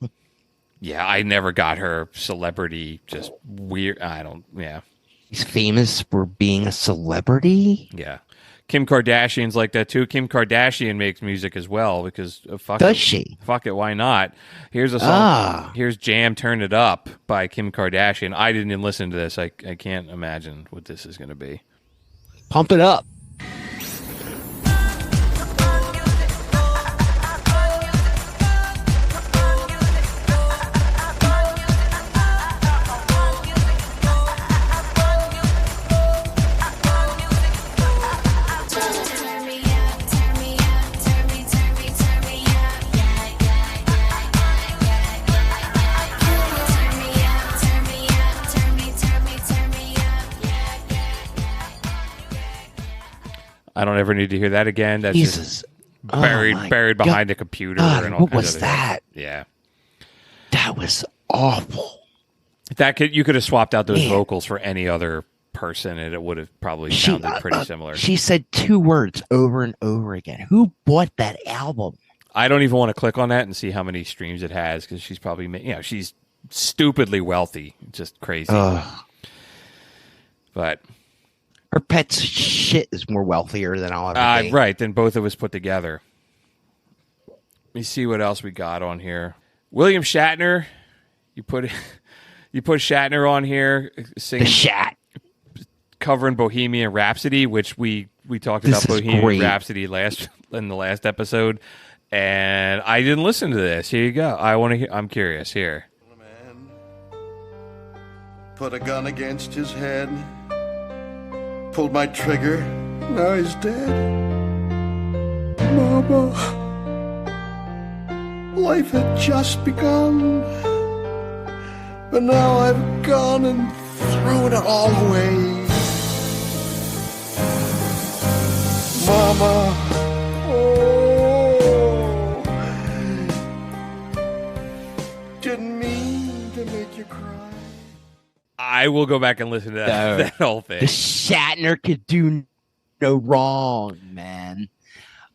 Yeah, I never got her celebrity. Just weird. I don't. Yeah, He's famous for being a celebrity. yeah. Kim Kardashian's like that too. Kim Kardashian makes music as well because fuck Does it. she? Fuck it, why not? Here's a song. Ah. Here's Jam Turn It Up by Kim Kardashian. I didn't even listen to this. I can't imagine what this is going to be. Pump it up. Turn me up, turn me up, turn me up, yeah, yeah, yeah, yeah. Turn me up, turn me up, turn me up, yeah. I don't ever need to hear that again. That's just Jesus. buried Oh my buried God. behind a computer. God, and all what kinds was of that? Yeah, That was awful. you could have swapped out those Man. vocals for any other person, and it would have probably sounded pretty similar. She said two words over and over again. Who bought that album? I don't even want to click on that and see how many streams it has because she's probably she's stupidly wealthy, just crazy. But Her pet's shit is more wealthier than I'll ever be. right, then both of us put together. Let me see what else we got on here. William Shatner, you put Shatner on here The singing, Shat. covering Bohemian Rhapsody, which we talked This about is Bohemian great. Rhapsody in the last episode, and I didn't listen to this. Here you go. I want to hear. I'm curious here. Put a gun against his head, pulled my trigger, now he's dead. Mama, life had just begun, but now I've gone and thrown it all away. Mama, oh, didn't mean to make you cry. I will go back and listen to that, No. that whole thing. The Shatner could do no wrong, man.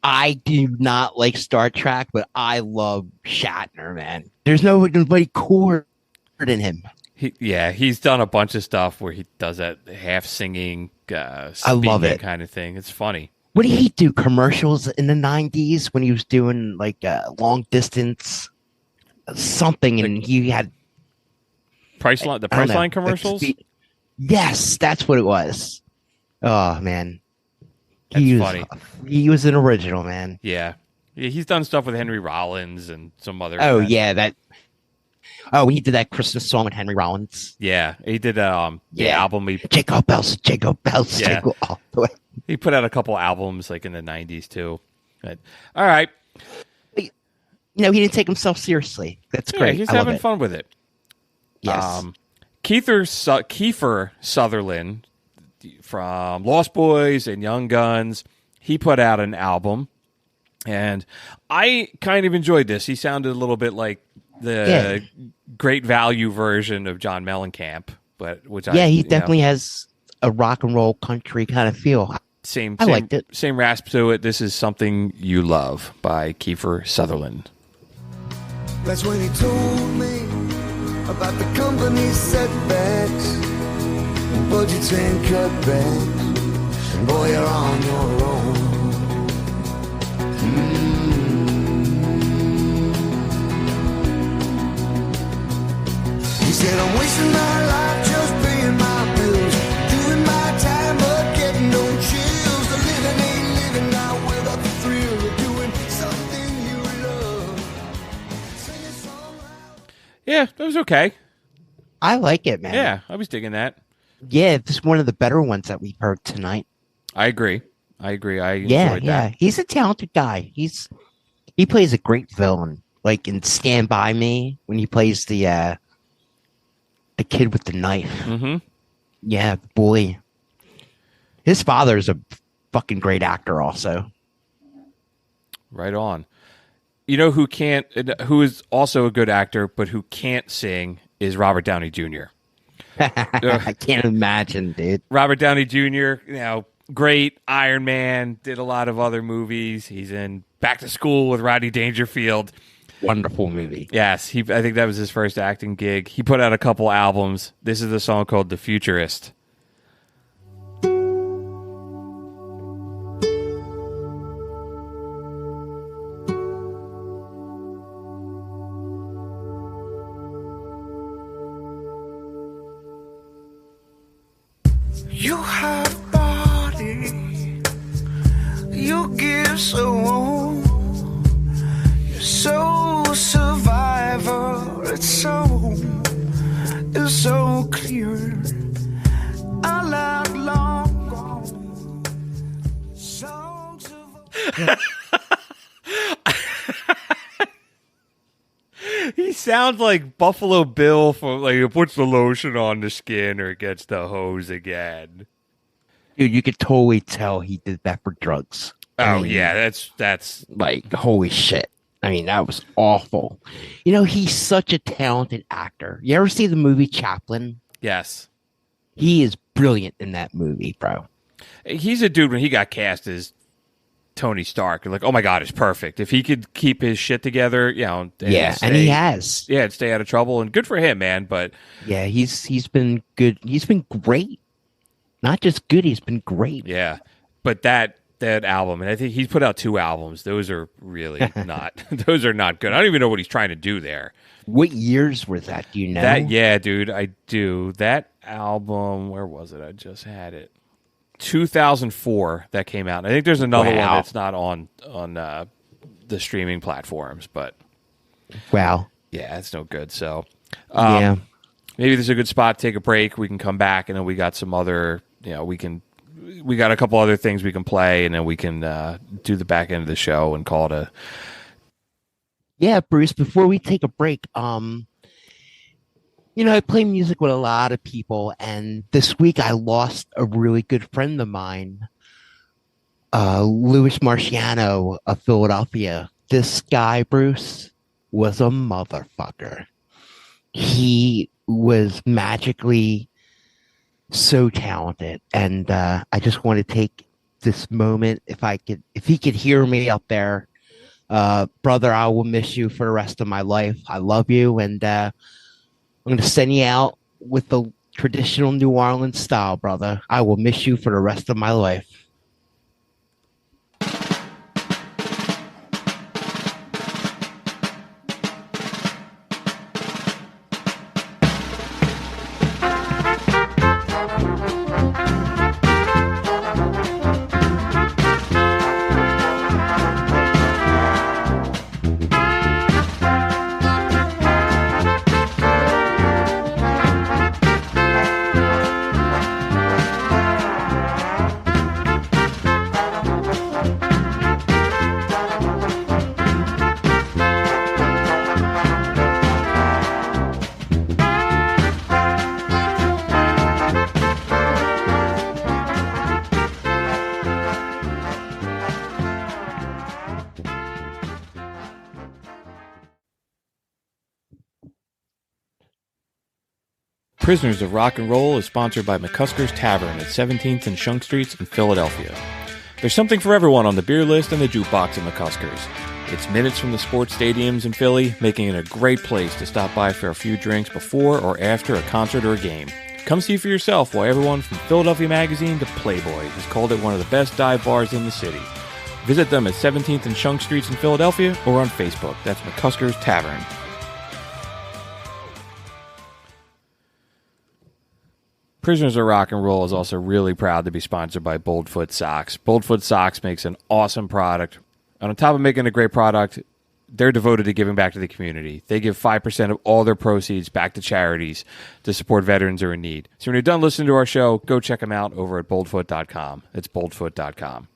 I do not like Star Trek, but I love Shatner, man. There's nobody cooler than him. He's done a bunch of stuff where he does that half singing, love speaking it. kind of thing. It's funny. What did he do? Commercials in the 90s when he was doing like long distance something, and he had The I don't know, Priceline like commercials. Yes, that's what it was. Oh man, That's was funny. He was an original, man. Yeah, he's done stuff with Henry Rollins and some other. Oh yeah, that Oh, he did that Christmas song with Henry Rollins. Yeah, he did the Yeah. album. Jingle bells, jingle bells, Yeah. jingle all the way. He put out a couple albums like in the 90s too. But, all right. You know, he didn't take himself seriously. That's Yeah, great. he's I love having it. fun with it. Yes. Kiefer Sutherland from Lost Boys and Young Guns, he put out an album, and I kind of enjoyed this. He sounded a little bit like the Great Value version of John Mellencamp, but he definitely has a rock and roll country kind of feel. I liked it. Same rasp to it. This is Something You Love by Kiefer Sutherland. That's when he told me about the company's setbacks, budgets and cutbacks, and boy, you're on your own. He said, I'm wasting my life just paying my bills, doing my time but getting no chills. The living ain't living now without the thrill of doing something you love. Sing a song loud. Yeah, that was okay. I like it, man. Yeah, I was digging that. Yeah, this is one of the better ones that we've heard tonight. I agree. I enjoyed Yeah. that. He's a talented guy. He plays a great villain, like in Stand By Me when he plays the kid with the knife. Mm-hmm. Yeah, the bully. His father is a fucking great actor, also. Right on. You know who is also a good actor, but who can't sing is Robert Downey Jr. I can't imagine, dude. Robert Downey Jr., great Iron Man, did a lot of other movies. He's in Back to School with Rodney Dangerfield. Wonderful movie. Yes, I think that was his first acting gig. He put out a couple albums. This is a song called The Futurist. You have body, you give so warm. You're so survivor, it's so clear. A lot long gone. Songs of He sounds like Buffalo Bill from like he puts the lotion on the skin or gets the hose again. Dude, you could totally tell he did that for drugs. Oh yeah, that's like holy shit. I mean, that was awful. You know, he's such a talented actor. You ever see the movie Chaplin? yes. He is brilliant in that movie, bro. He's a dude when he got cast as Tony Stark. You're like, oh my god, it's perfect. If he could keep his shit together, and he has. Yeah, and stay out of trouble, and good for him, man. But Yeah, he's been good. He's been great. Not just good, he's been great. yeah, but that album, and I think he's put out 2 albums. Those are really not. Those are not good. I don't even know what he's trying to do there. What years was that? Do you know? Yeah, dude, I do. That album, where was it? I just had it. 2004 that came out. I think there's another one that's not on the streaming platforms, but Wow. yeah, it's no good. So Yeah. maybe this is a good spot to take a break. We can come back, and then we got some other, we got a couple other things we can play, and then we can do the back end of the show and call it a. Yeah, Bruce, before we take a break, I play music with a lot of people, and this week I lost a really good friend of mine, Louis Marciano of Philadelphia. This guy, Bruce, was a motherfucker. He was magically so talented, and I just want to take this moment, if he could hear me up there, brother, I will miss you for the rest of my life. I love you, and I'm going to send you out with the traditional New Orleans style, brother. I will miss you for the rest of my life. Prisoners of Rock and Roll is sponsored by McCusker's Tavern at 17th and Shunk Streets in Philadelphia. There's something for everyone on the beer list and the jukebox at McCusker's. It's minutes from the sports stadiums in Philly, making it a great place to stop by for a few drinks before or after a concert or a game. Come see for yourself why everyone from Philadelphia Magazine to Playboy has called it one of the best dive bars in the city. Visit them at 17th and Shunk Streets in Philadelphia or on Facebook. That's McCusker's Tavern. Prisoners of Rock and Roll is also really proud to be sponsored by Boldfoot Socks. Boldfoot Socks makes an awesome product. And on top of making a great product, they're devoted to giving back to the community. They give 5% of all their proceeds back to charities to support veterans who are in need. So when you're done listening to our show, go check them out over at boldfoot.com. It's boldfoot.com.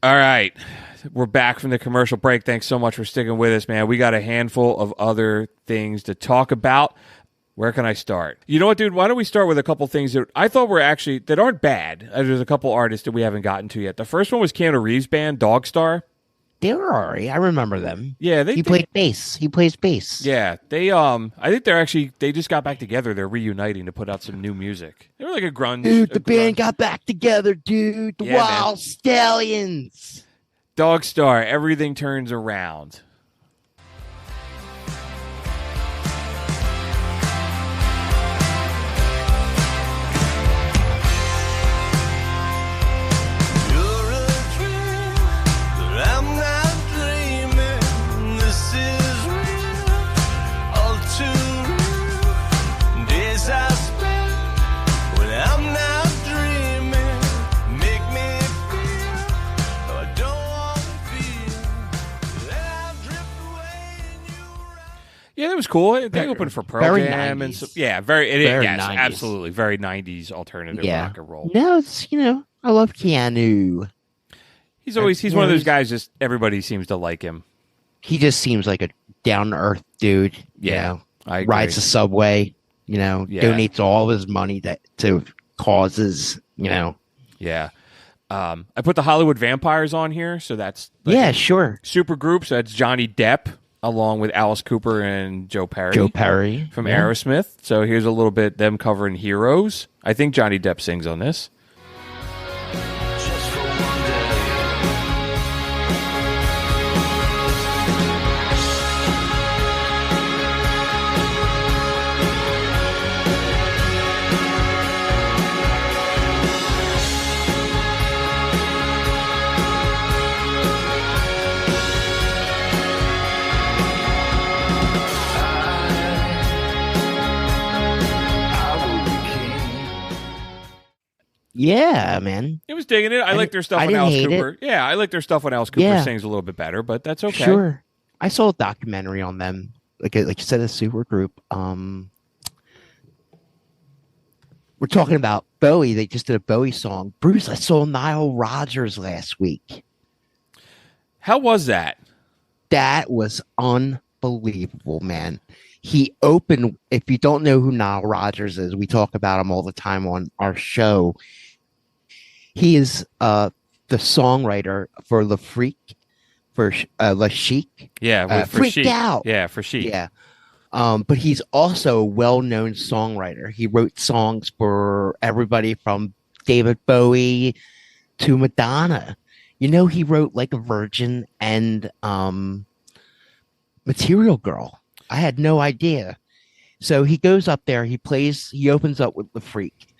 All right. We're back from the commercial break. Thanks so much for sticking with us, man. We got a handful of other things to talk about. Where can I start? You know what, dude? Why don't we start with a couple things that I thought were actually, that aren't bad. There's a couple artists that we haven't gotten to yet. The first one was Keanu Reeves' band, Dogstar. They were alright. I remember them. Yeah, he played bass. He plays bass. Yeah, I think they just got back together. They're reuniting to put out some new music. They were like a grunge. Dude, the band got back together, dude. The Yeah, Wild Stallions. Dogstar, everything turns around. Yeah, that was cool. They opened for Pearl Jam and so, yeah, very 90s. Absolutely, very 90s alternative rock and roll. No, it's I love Keanu. He's one of those guys. Just everybody seems to like him. He just seems like a down to earth dude. Yeah, I agree. Rides the subway. Donates all of his money to causes. Yeah. I put the Hollywood Vampires on here, so that's sure. Super group. So that's Johnny Depp along with Alice Cooper and Joe Perry. From Aerosmith. So here's a little bit them covering Heroes. I think Johnny Depp sings on this. Yeah, man. It was digging it. I like their stuff when Alice Cooper. Yeah, I like their stuff when Alice Cooper sings a little bit better, but that's okay. Sure. I saw a documentary on them. Like you said, a super group. We're talking about Bowie. They just did a Bowie song. Bruce, I saw Nile Rodgers last week. How was that? That was unbelievable, man. He opened, if you don't know who Nile Rodgers is, we talk about him all the time on our show. He is the songwriter for Le Freak, for Le Chic. Yeah, for Freaked Chic. Out. Yeah, for Chic. Yeah. But he's also a well-known songwriter. He wrote songs for everybody from David Bowie to Madonna. He wrote like a Virgin and Material Girl. I had no idea. So he goes up there, he opens up with The Freak,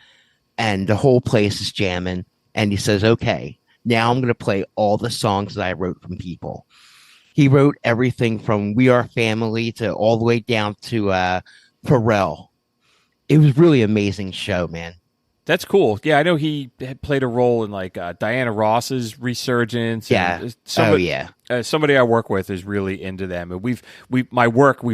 and the whole place is jamming. And he says, okay, now I'm going to play all the songs that I wrote from people. He wrote everything from We Are Family to all the way down to Pharrell. It was really amazing show, man. That's cool. Yeah, I know he had played a role in like Diana Ross's resurgence. Yeah. Somebody I work with is really into them, and we've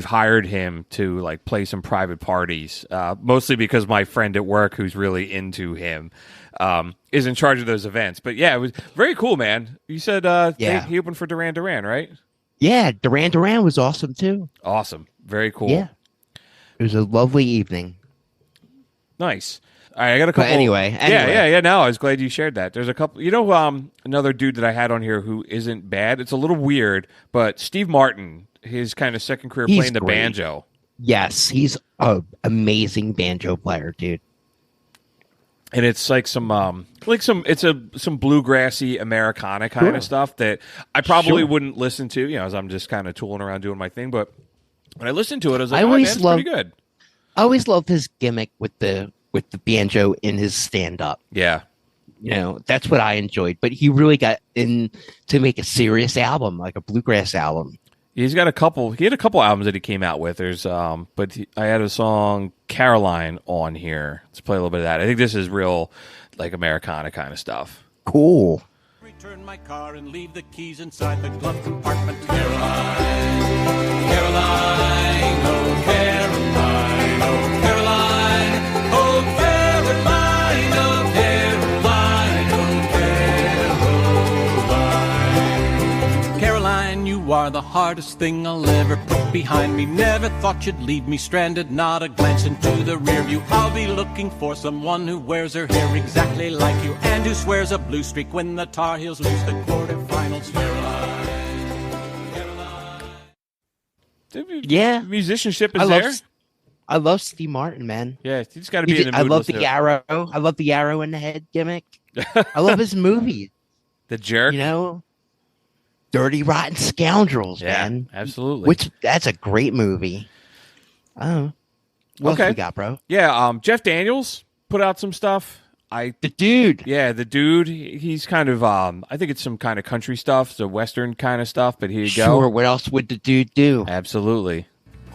hired him to like play some private parties, mostly because my friend at work who's really into him is in charge of those events. But yeah, it was very cool, man. You said he opened for Duran Duran, right? Yeah, Duran Duran was awesome too. Awesome, very cool. Yeah, it was a lovely evening. Nice. All right, I got a couple. But anyway. Yeah. No, I was glad you shared that. There's a couple. Another dude that I had on here who isn't bad. It's a little weird, but Steve Martin his kind of second career He's playing the great. banjo. Yes, he's an amazing banjo player, dude. And it's like some bluegrassy Americana kind Sure. of stuff that I probably Sure. wouldn't listen to, as I'm just kind of tooling around doing my thing. But when I listened to it, I was like, I oh, man, always it's love- pretty good. I always loved his gimmick with the banjo in his stand up. Yeah. That's what I enjoyed. But he really got in to make a serious album, like a bluegrass album. He's got a couple. He had a couple albums that he came out with. There's, I had a song Caroline on here. Let's play a little bit of that. I think this is real, like Americana kind of stuff. Cool. Return my car and leave the keys inside the glove compartment. Caroline, Caroline, oh Caroline, oh Caroline, oh Caroline, oh Caroline, oh Caroline. Caroline, you are the hardest thing I'll ever put behind me. Never thought you'd leave me stranded, not a glance into the rear view. I'll be looking for someone who wears her hair exactly like you and who swears a blue streak when the Tar Heels lose the quarterfinals. Caroline, Caroline. Yeah. Musicianship is I there. love Steve Martin, man. Yeah, you just got to be in the mood. I to love listen the to it. arrow. I love the arrow in the head gimmick. I love his movies. The Jerk. Dirty Rotten Scoundrels, Yeah, man. absolutely. Which that's a great movie. Oh, what Okay. else we got, bro? Yeah, Jeff Daniels put out some stuff. The dude. Yeah, the dude. He's kind of. I think it's some kind of country stuff, so Western kind of stuff. But here you Sure. go. What else would the dude do? Absolutely.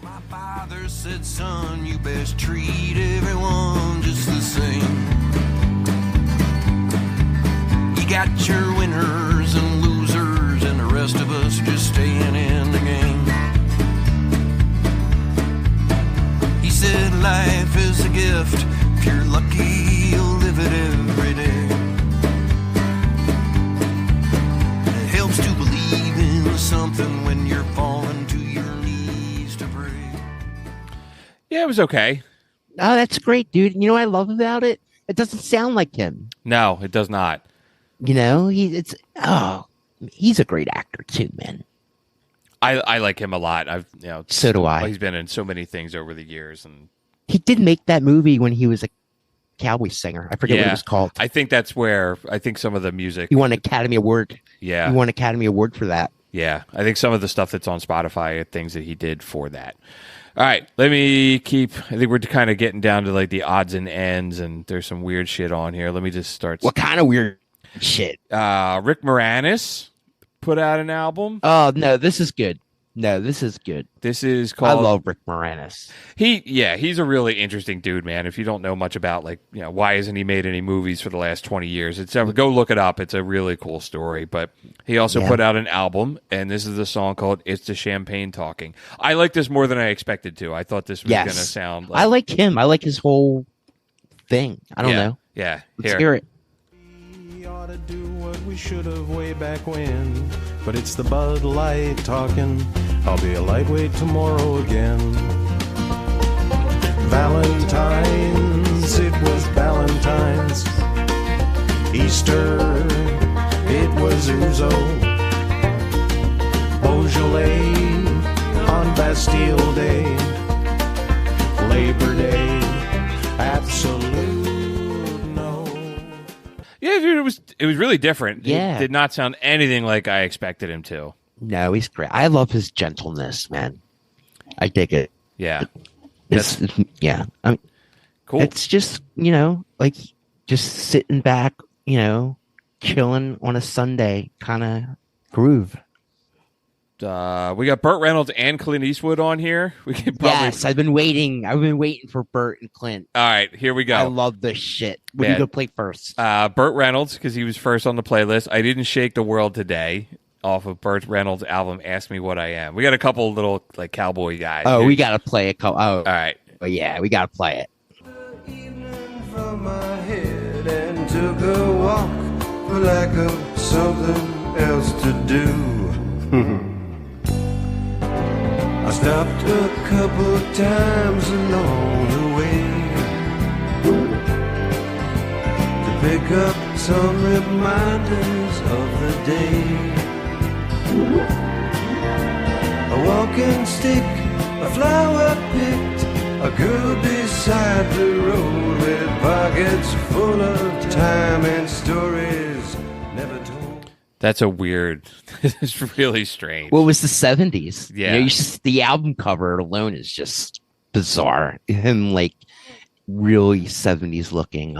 My father said, son, you best treat everyone just the same. You got your winners and losers, and the rest of us just staying in the game. He said, life is a gift. If you're lucky, you'll live it every day. It helps to believe in something when you're falling to your knees to pray. Yeah, it was okay. Oh, that's great, dude. You know what I love about it? It doesn't sound like him. No, it does not. He's a great actor too, man. I like him a lot. So do I. He's been in so many things over the years, and He did make that movie when he was a cowboy singer. I forget what it was called. I think that's where I think some of the music. He won an Academy Award. Yeah, He won an Academy Award for that. yeah. I think some of the stuff that's on Spotify are things that he did for that. All right, let me keep. I think we're kind of getting down to like the odds and ends, and there's some weird shit on here. Let me just start. What kind of weird shit? Rick Moranis put out an album. Oh no, this is good. No, this is good. This is I called. love Rick Moranis. He's a really interesting dude, man. If you don't know much about why hasn't he made any movies for the last 20 years? Go look it up. It's a really cool story. But he also put out an album, and this is the song called "It's the Champagne Talking." I like this more than I expected to. I thought this was going to sound. I like him. I like his whole thing. I don't know. Yeah, Let's hear it. We ought to do what we should have way back when, but it's the Bud Light talking. I'll be a lightweight tomorrow again. Valentine's, it was Valentine's. Easter, it was Ouzo. Beaujolais on Bastille Day. Labor Day, absolute no. Yeah, dude, it was really different. Yeah. It did not sound anything like I expected him to. No, he's great. I love his gentleness, man. I dig it. Yeah. Yeah. I mean, Cool. it's just, like just sitting back, chilling on a Sunday kind of groove. We got Burt Reynolds and Clint Eastwood on here. We could probably. Yes, I've been waiting for Burt and Clint. All right, here we go. I love this shit. What are Man. you gonna play first? Burt Reynolds, because he was first on the playlist. I Didn't Shake the World Today, off of Burt Reynolds' album Ask Me What I Am. We got a couple little like cowboy guys. Oh, Here- we gotta play it. All right. Yeah, we gotta play it. Evening from my head and took a walk for lack of something else to do. I stopped a couple times along the way to pick up some reminders of the day. a walking stick, a flower picked, a girl beside the road with pockets full of time and stories never told. That's a weird. It's really strange. Well, it was the 70s. Yeah. The album cover alone is just bizarre. Him like really 70s looking.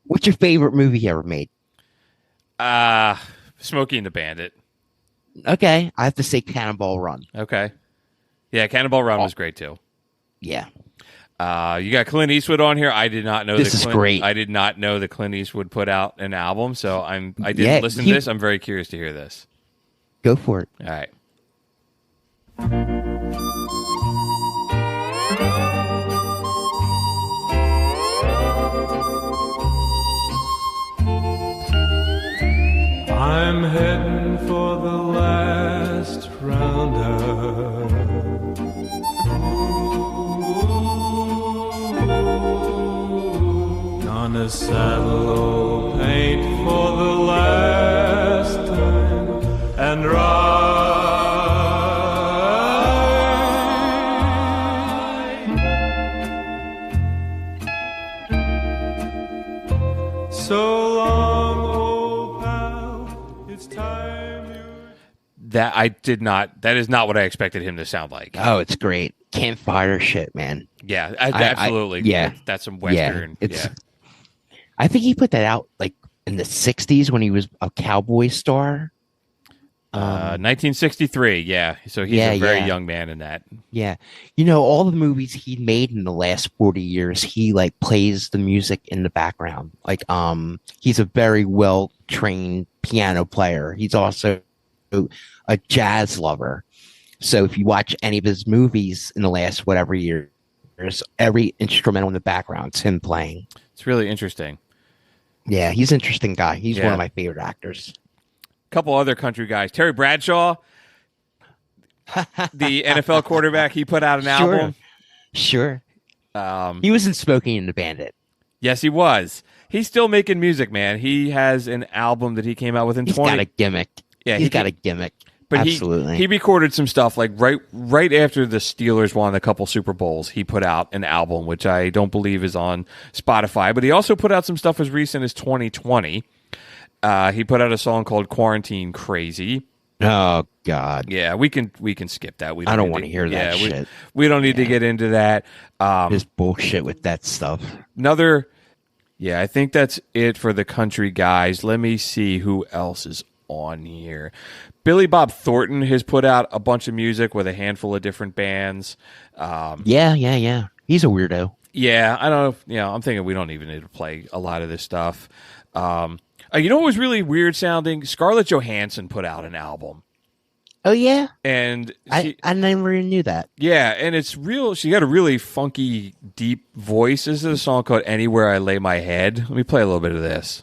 What's your favorite movie he ever made? Smokey and the Bandit. Okay, I have to say Cannonball Run. Okay. Yeah, Cannonball Run was great too. Yeah. You got Clint Eastwood on here. I did not know This is great. I did not know that Clint Eastwood put out an album, so I didn't Yeah, listen to this. I'm very curious to hear this. Go for it. All right. I'm heading for the last roundup. Gonna saddle old paint for the last time and ride. So long, old pal, it's time you... That is not what I expected him to sound like. Oh, it's great. Campfire shit, man. Yeah, absolutely. Yeah. That's some Western. It's I think he put that out like in the 60s when he was a cowboy star. 1963, yeah. So he's a very young man in that. Yeah. You know, all the movies he made in the last 40 years, he like plays the music in the background. Like he's a very well trained piano player. He's also a jazz lover. So if you watch any of his movies in the last whatever years, every instrumental in the background is him playing. It's really interesting. Yeah, he's an interesting guy. He's one Yeah. of my favorite actors. Couple other country guys. Terry Bradshaw, the NFL quarterback, he put out an album. Sure. He was in Smoking and the Bandit. Yes, he was. He's still making music, man. He has an album that he came out with in He's 20. got a gimmick. Yeah, he's got a gimmick. But absolutely. he recorded some stuff like right after the Steelers won a couple Super Bowls. He put out an album, which I don't believe is on Spotify. But he also put out some stuff as recent as 2020. He put out a song called "Quarantine Crazy." Oh God. Yeah, we can skip that. I don't want to hear that shit. We don't need to get into that. His bullshit with that stuff. Yeah, I think that's it for the country guys. Let me see who else is on here. Billy Bob Thornton has put out a bunch of music with a handful of different bands. Yeah. He's a weirdo. Yeah, I don't know. I'm thinking we don't even need to play a lot of this stuff. You know what was really weird sounding? Scarlett Johansson put out an album. Oh yeah, and I never even knew that. Yeah, and it's real. She got a really funky, deep voice. This is a song called "Anywhere I Lay My Head." Let me play a little bit of this.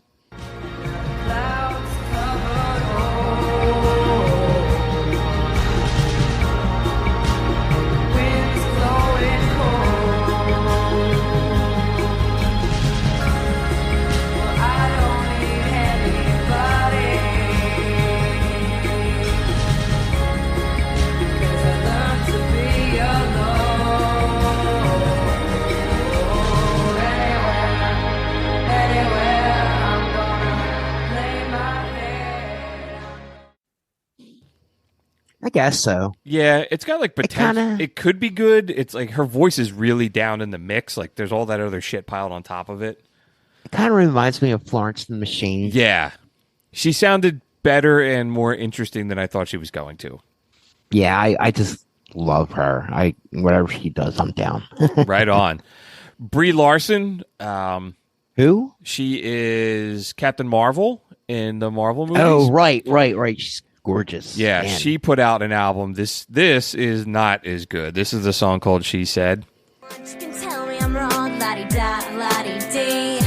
I guess so. Yeah, it's got like potential. It could be good. It's like her voice is really down in the mix. Like there's all that other shit piled on top of it. It kind of reminds me of Florence and the Machine. Yeah. She sounded better and more interesting than I thought she was going to. Yeah, I just love her. Whatever she does, I'm down. Right on. Brie Larson. Who? She is Captain Marvel in the Marvel movies. Oh, right. She's gorgeous. Yeah, Man. she put out an album. This is not as good. This is the song called "She Said." You can tell me I'm wrong, la-di-da, la-di-dee.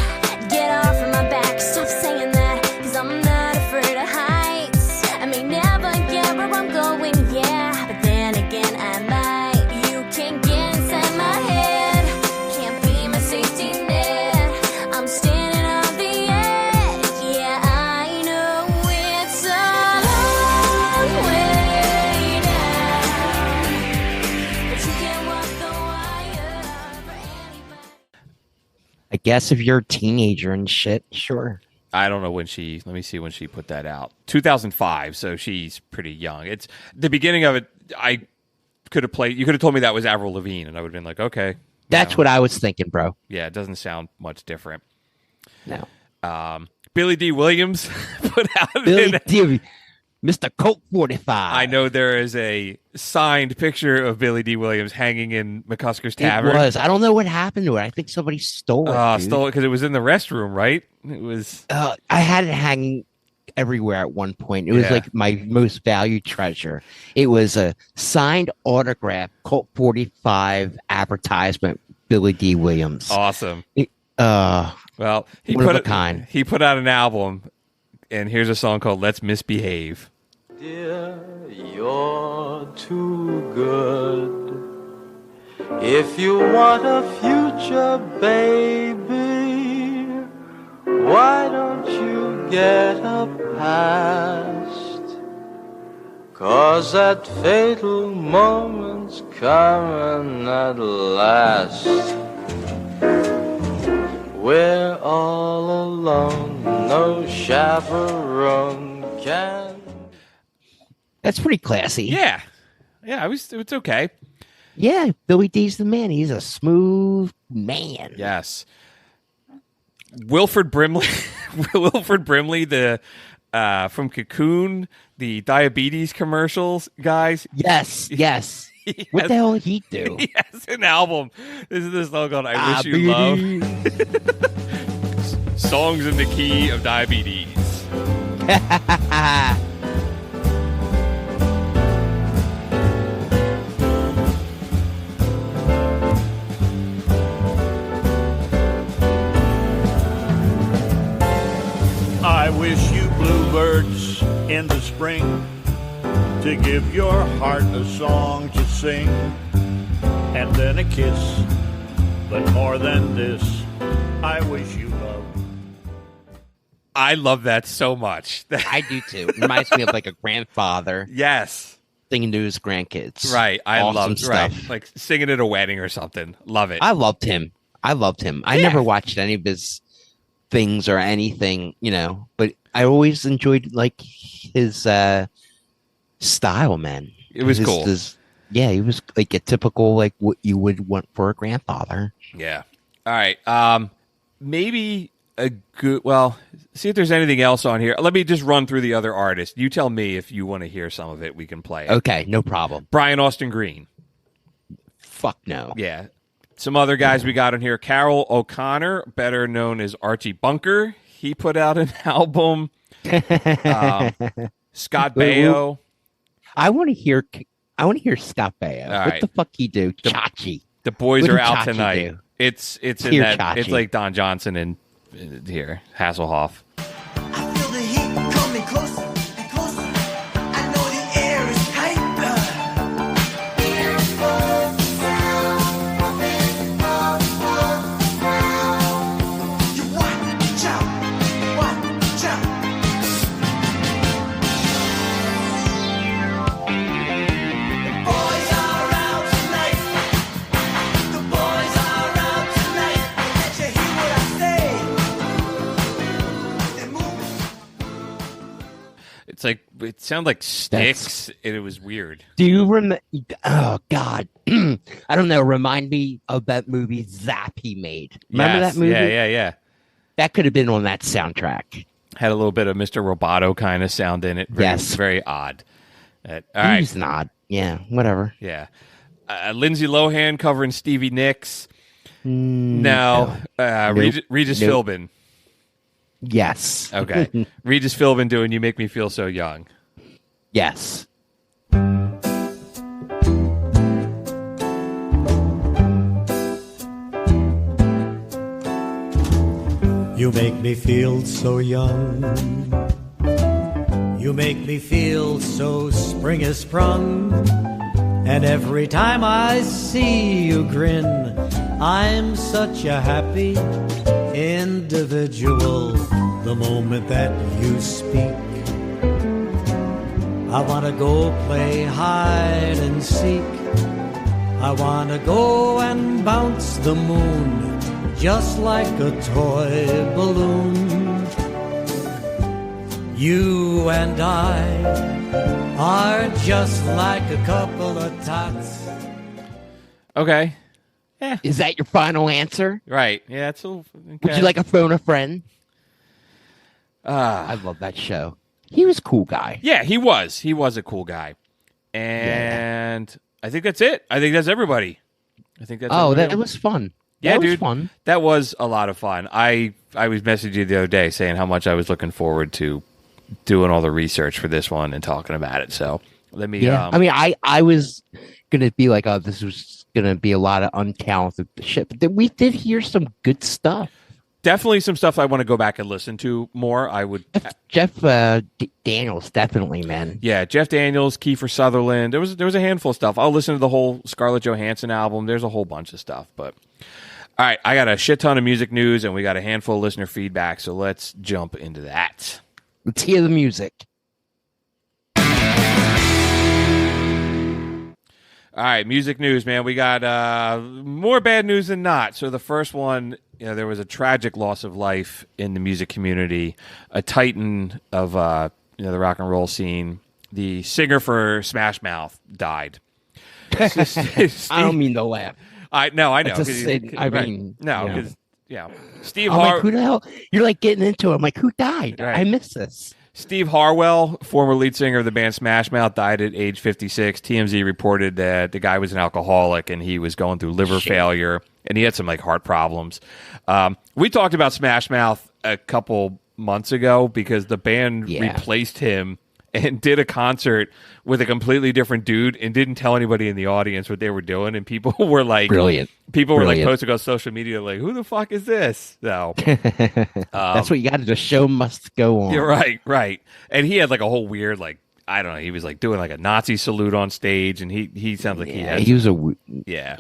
Get off of my back, stop saying that, 'cause I'm not afraid of heights. I may never get where I'm going, yeah, but then again I might. You can't get inside my head, can't be my safety net. I'm standing on the edge, yeah, I know it's a long way guess if you're a teenager and shit, sure. I don't know when she. Let me see when she put that out. 2005. So she's pretty young. It's the beginning of it. I could have played. You could have told me that was Avril Lavigne, and I would have been like, okay. That's what I was thinking, bro. Yeah, it doesn't sound much different. No. Billy D. Williams put out. Billy D. Mr. Colt 45. I know there is a signed picture of Billy D. Williams hanging in McCusker's Tavern. It was. I don't know what happened to it. I think somebody stole it. Stole it because it was in the restroom, right? It was. I had it hanging everywhere at one point. It was like my most valued treasure. It was a signed autograph Colt 45 advertisement. Billy D. Williams. Awesome. Well, he put out an album, and here's a song called "Let's Misbehave." Dear, you're too good. If you want a future, baby, why don't you get a past? 'Cause that fatal moment's coming at last. We're all alone, no chaperone can. That's pretty classy. Yeah, it's okay. Yeah, Billy D's the man. He's a smooth man. Yes. Wilford Brimley, the from Cocoon, the diabetes commercials, guys. Yes. What the hell did he do? He has an album. This is the song called "I Wish You Love." Songs in the key of diabetes. I wish you bluebirds in the spring to give your heart a song to sing, and then a kiss. But more than this, I wish you love. I love that so much. I do too. It reminds me of like a grandfather. Yes. Singing to his grandkids. Right. I love stuff. Right. Like singing at a wedding or something. Love it. I loved him. I never watched any of his things or anything, but I always enjoyed like his style, man. It was cool. He was like a typical like what you would want for a grandfather. Yeah. All right. Maybe a good. Well, see if there's anything else on here. Let me just run through the other artists. You tell me if you want to hear some of it. We can play it. Okay, no problem. Brian Austin Green. Fuck no. Yeah. Some other guys we got on here. Carol O'Connor, better known as Archie Bunker. He put out an album. Scott Baio. I want to hear Scott Baio. All what right. the fuck he do? Chachi. The boys What are did out Chachi tonight. do? It's in Here, that. Chachi. It's like Don Johnson and here Hasselhoff. I feel the heat coming closer and closer. I know the air is tight. You watch out, watch out. The boys are out tonight. The boys are out tonight. Did you hear what I say? They're moving. It's like it sounded like Sticks, and it was weird. Do you remember? Oh God, I don't know. Remind me of that movie Zap he made. Remember Yes. that movie? Yeah. That could have been on that soundtrack. Had a little bit of Mr. Roboto kind of sound in it. Yes. Very odd. All right. He's not. Yeah, whatever. Yeah. Lindsay Lohan covering Stevie Nicks. No. Regis Nope. Philbin. Yes. Okay. Regis Philbin doing You Make Me Feel So Young. Yes. You make me feel so young. You make me feel so spring is sprung. And every time I see you grin, I'm such a happy individual. The moment that you speak, I want to go play hide and seek. I want to go and bounce the moon just like a toy balloon. You and I are just like a couple of tots. Okay. Is that your final answer? Right. Yeah, it's a okay. Would you like a phone a friend? I love that show. He was a cool guy. Yeah, he was. He was a cool guy. And I think that's it. I think that's everybody. I think that's everybody. That was fun. Yeah, that was dude. fun. That was a lot of fun. I was messaging you the other day saying how much I was looking forward to doing all the research for this one and talking about it. So let me. Yeah. I mean, I was gonna be like, oh, this was gonna be a lot of untalented shit, but then we did hear some good stuff. Definitely some stuff I want to go back and listen to more. I would. Jeff Daniels, definitely, man. Yeah, Jeff Daniels, Kiefer Sutherland. There was a handful of stuff. I'll listen to the whole Scarlett Johansson album. There's a whole bunch of stuff. But all right, I got a shit ton of music news, and we got a handful of listener feedback. So let's jump into that. Let's hear the music. All right, music news, man. We got more bad news than not. So the first one, there was a tragic loss of life in the music community. A titan of the rock and roll scene, the singer for Smash Mouth, died. I don't mean to laugh. I know. I mean, Steve I'm like, who the hell? You're like getting into it. I'm like, who died? Right. I missed this. Steve Harwell, former lead singer of the band Smash Mouth, died at age 56. TMZ reported that the guy was an alcoholic and he was going through liver failure and he had some heart problems. We talked about Smash Mouth a couple months ago because the band replaced him and did a concert with a completely different dude and didn't tell anybody in the audience what they were doing. And people were like, brilliant. People were like posting on social media like, who the fuck is this? So that's what you got to do. The show must go on. You're right. And he had like a whole weird, like, I don't know. He was like doing like a Nazi salute on stage, and he sounds like he has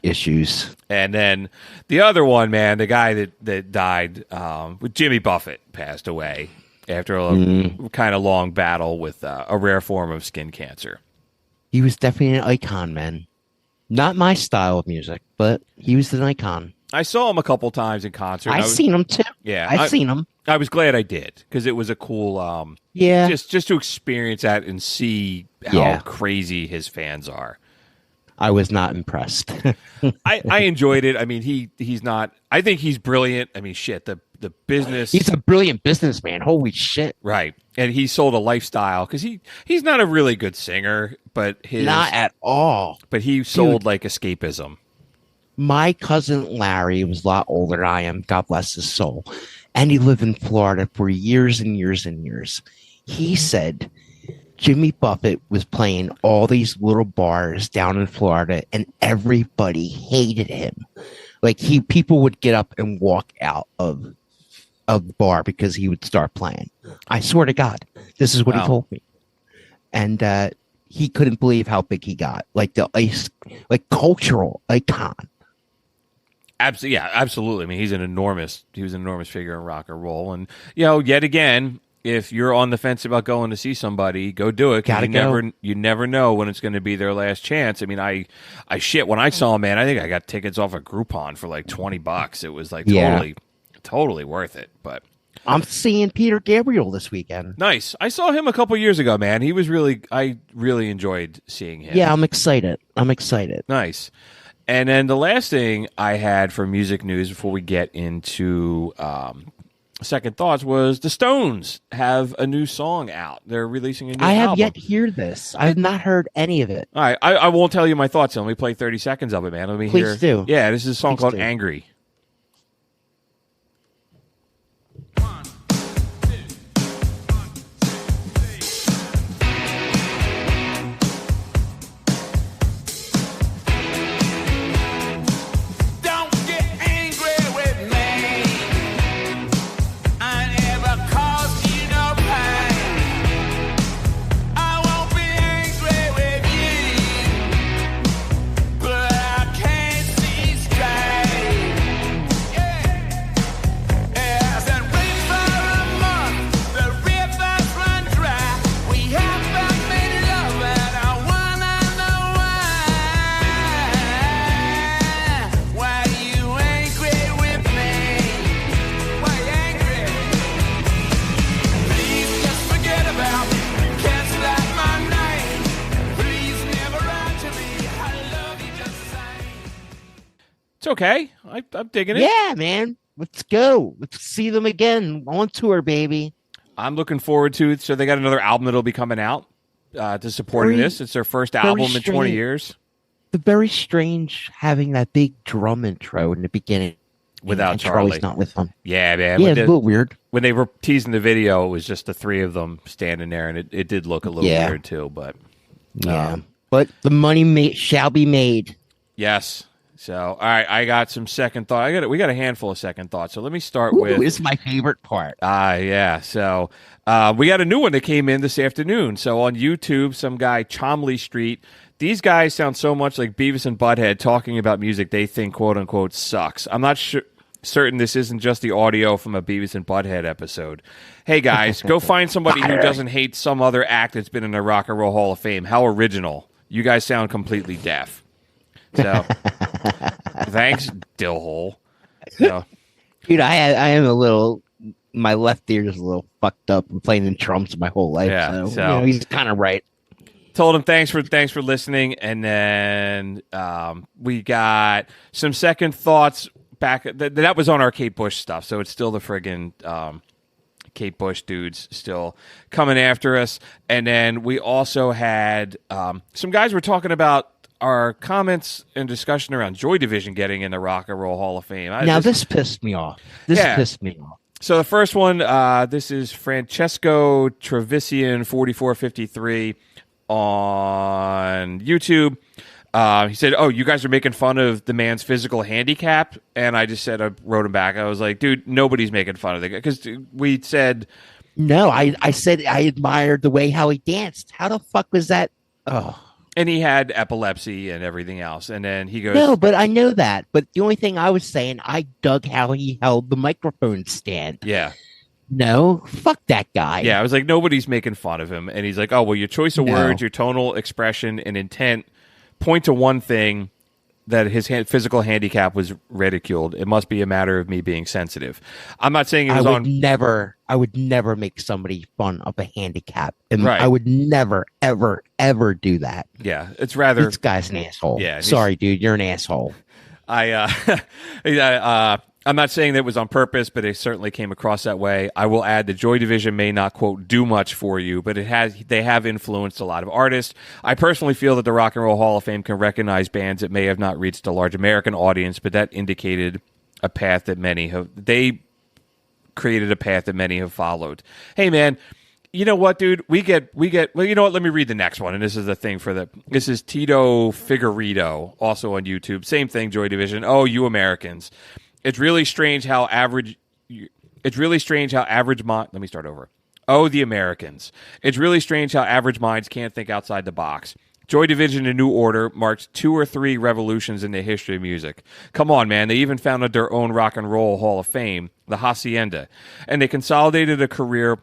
issues. And then the other one, man, the guy that died, with Jimmy Buffett, passed away after a kind of long battle with a rare form of skin cancer. He was definitely an icon, man. Not my style of music, but he was an icon. I saw him a couple times in concert. I've seen him too. Yeah, I've seen him. I was glad I did because it was a cool, just to experience that and see how crazy his fans are. I was not impressed. I enjoyed it. I mean, he's not. I think he's brilliant. I mean, shit, the business. He's a brilliant businessman. Holy shit! Right, and he sold a lifestyle because he's not a really good singer, but not at all. But he sold like escapism. My cousin Larry was a lot older than I am. God bless his soul. And he lived in Florida for years and years and years. He said Jimmy Buffett was playing all these little bars down in Florida and everybody hated him. Like people would get up and walk out of the bar because he would start playing. I swear to God, this is what he told me. And he couldn't believe how big he got. Like cultural icon. Absolutely. I mean, he was an enormous figure in rock and roll. And, yet again, if you're on the fence about going to see somebody, go do it. You never know when it's going to be their last chance. I mean, I when I saw him, man, I think I got tickets off of Groupon for like $20. It was like totally worth it. But I'm seeing Peter Gabriel this weekend. Nice. I saw him a couple years ago, man. I really enjoyed seeing him. Yeah, I'm excited. Nice. And then the last thing I had for music news before we get into second thoughts was the Stones have a new song out. They're releasing a new album. I have yet to hear this. I have not heard any of it. All right, I won't tell you my thoughts. Let me play 30 seconds of it, man. Let me hear. Please do. Yeah, this is a song called Angry. It's okay. I'm digging it. Yeah, man. Let's go. Let's see them again on tour, baby. I'm looking forward to it. So they got another album that'll be coming out to support this. It's their first album in 20 years. The very strange having that big drum intro in the beginning. Without and Charlie. Charlie's not with them. Yeah, man. Yeah, it's a little weird. When they were teasing the video, it was just the three of them standing there, and it did look a little weird too. But yeah, but the money shall be made. Yes. So, all right, I got some second thought. We got a handful of second thoughts. So let me start Ooh, with. It's my favorite part. Yeah. So we got a new one that came in this afternoon. So on YouTube, some guy Chomley Street. These guys sound so much like Beavis and Butthead talking about music they think "quote unquote" sucks. I'm not certain this isn't just the audio from a Beavis and Butthead episode. Hey guys, go find somebody who doesn't hate some other act that's been in the Rock and Roll Hall of Fame. How original! You guys sound completely deaf. So, thanks, Dillhole. So, Dude, I am a little. My left ear is a little fucked up. I'm playing in drums my whole life. Yeah, so he's kind of right. Told him thanks for listening, and then we got some second thoughts back. That was on our Kate Bush stuff, so it's still the friggin' Kate Bush dudes still coming after us. And then we also had some guys were talking about our comments and discussion around Joy Division getting in the Rock and Roll Hall of Fame. This pissed me off. This pissed me off. So the first one, this is Francesco Trevisian 4453 on YouTube. He said, "Oh, you guys are making fun of the man's physical handicap," and I just said, I wrote him back. I was like, "Dude, nobody's making fun of the guy," because we said, "No." I said I admired the way how he danced. How the fuck was that? Oh. And he had epilepsy and everything else. And then he goes, "No, but I know that. But the only thing I was saying, I dug how he held the microphone stand." Yeah. No, fuck that guy. Yeah, I was like, nobody's making fun of him. And he's like, "Oh, well, your choice of words, your tonal expression, and intent point to one thing, that his physical handicap was ridiculed. It must be a matter of me being sensitive." I'm not saying it was I would never make somebody fun of a handicap. And right. I would never, ever, ever do that. Yeah, it's rather... This guy's an asshole. Yeah, sorry, dude, you're an asshole. I'm not saying that it was on purpose, but it certainly came across that way. I will add the Joy Division may not, quote, do much for you, but they have influenced a lot of artists. I personally feel that the Rock and Roll Hall of Fame can recognize bands that may have not reached a large American audience, but that indicated a path that they created a path that many have followed. Hey, man, you know what, dude? We get, well, you know what? Let me read the next one. And this is the thing this is Tito Figueredo, also on YouTube. Same thing, Joy Division. "Oh, you Americans. It's really strange how average mind." Let me start over. "Oh, the Americans. It's really strange how average minds can't think outside the box. Joy Division and New Order marked 2 or 3 revolutions in the history of music. Come on, man. They even founded their own Rock and Roll Hall of Fame, the Hacienda. And they consolidated a career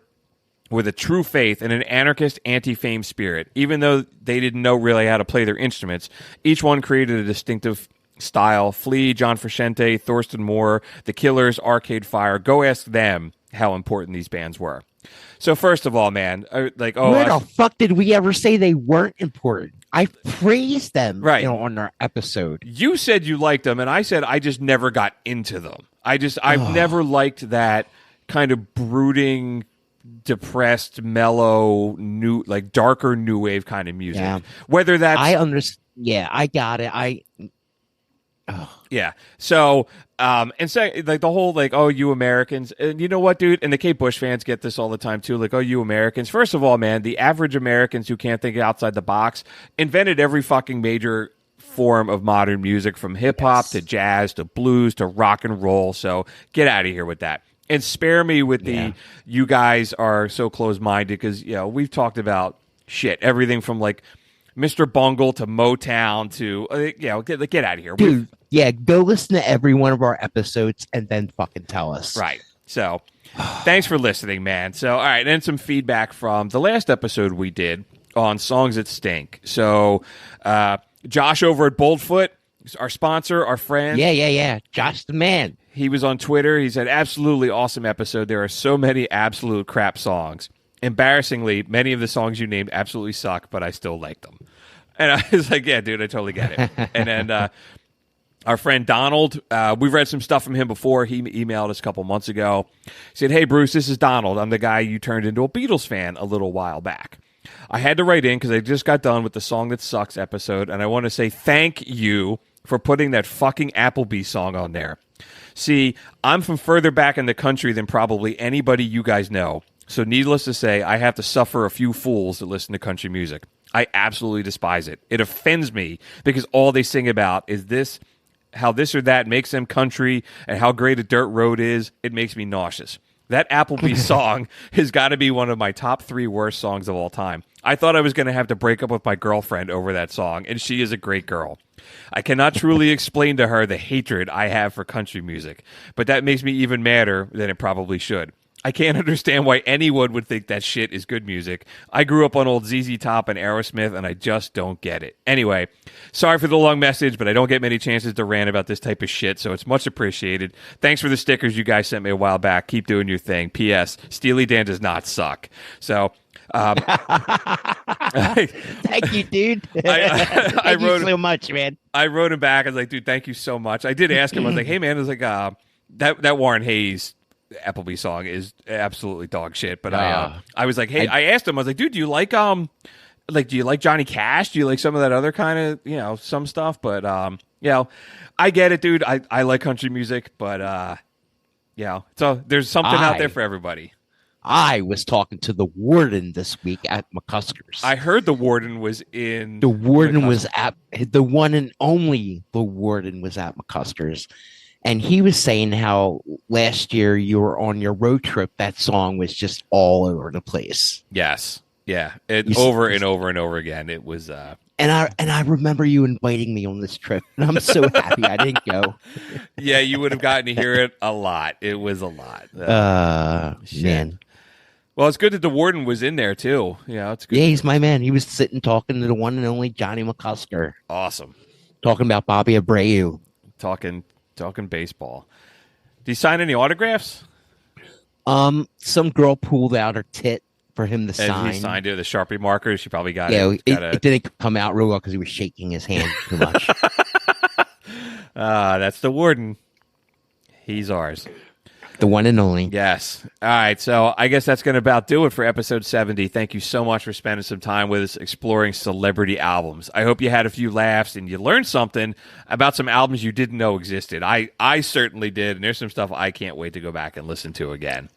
with a true faith and an anarchist anti-fame spirit. Even though they didn't know really how to play their instruments, each one created a distinctive style. Flea, John Frusciante, Thorsten Moore, The Killers, Arcade Fire. Go ask them how important these bands were." So first of all, man, where the fuck did we ever say they weren't important? I praised them, right, on our episode. You said you liked them, and I said I just never got into them. I've never liked that kind of brooding, depressed, mellow, darker new wave kind of music. Yeah. Whether that's I understand. Yeah, I got it. Yeah. So, and the whole, "Oh, you Americans." And you know what, dude? And the Kate Bush fans get this all the time, too. "Oh, you Americans." First of all, man, the average Americans who can't think outside the box invented every fucking major form of modern music, from hip-hop to jazz to blues to rock and roll. So get out of here with that. And spare me with you guys are so close-minded, because, we've talked about everything from, Mr. Bungle to Motown to, get out of here. Dude, go listen to every one of our episodes and then fucking tell us. Right. So, thanks for listening, man. So, all right, and some feedback from the last episode we did on Songs That Stink. So, Josh over at Boldfoot, our sponsor, our friend. Yeah. Josh the man. He was on Twitter. He said, "Absolutely awesome episode. There are so many absolute crap songs. Embarrassingly, many of the songs you named absolutely suck, but I still like them." And I was like, "Yeah, dude, I totally get it." And then Our friend Donald, we've read some stuff from him before. He emailed us a couple months ago. He said, "Hey, Bruce, this is Donald. I'm the guy you turned into a Beatles fan a little while back. I had to write in because I just got done with the Song That Sucks episode, and I want to say thank you for putting that fucking Applebee song on there. See, I'm from further back in the country than probably anybody you guys know, so needless to say, I have to suffer a few fools that listen to country music. I absolutely despise it. It offends me because all they sing about is this, how this or that makes them country, and how great a dirt road is. It makes me nauseous. That Applebee song has got to be one of my top 3 worst songs of all time. I thought I was going to have to break up with my girlfriend over that song, and she is a great girl. I cannot truly explain to her the hatred I have for country music, but that makes me even madder than it probably should. I can't understand why anyone would think that shit is good music. I grew up on old ZZ Top and Aerosmith, and I just don't get it. Anyway, sorry for the long message, but I don't get many chances to rant about this type of shit, so it's much appreciated. Thanks for the stickers you guys sent me a while back. Keep doing your thing. P.S. Steely Dan does not suck." So... thank you, dude. I wrote wrote so much, man. I wrote him back. I was like, "Dude, thank you so much." I did ask him. I was like, "Hey, man," I was like, that Warren Hayes Applebee song is absolutely dog shit." But I was like, "Hey," I asked him. I was like, "Dude, do you like do you like Johnny Cash? Do you like some of that other kind of some stuff?" But I get it, dude. I like country music, but so there's something out there for everybody. I was talking to the warden this week at McCuskers. I heard the warden was in. The warden was at the one and only. The warden was at McCuskers, and he was saying how last year you were on your road trip. That song was just all over the place. Yes, yeah, over and over and over again. It was. And I remember you inviting me on this trip, and I'm so happy I didn't go. Yeah, you would have gotten to hear it a lot. It was a lot. Man. Well, it's good that the warden was in there too. Yeah, it's good. Yeah, he's my man. He was sitting talking to the one and only Johnny McCusker. Awesome. Talking about Bobby Abreu. Talking baseball. Did he sign any autographs? Some girl pulled out her tit for him to sign. And he signed it with a Sharpie marker. She probably got it. It didn't come out real well because he was shaking his hand too much. That's the warden. He's ours. The one and only. Yes. All right. So I guess that's going to about do it for episode 70. Thank you so much for spending some time with us exploring celebrity albums. I hope you had a few laughs and you learned something about some albums you didn't know existed. I certainly did. And there's some stuff I can't wait to go back and listen to again.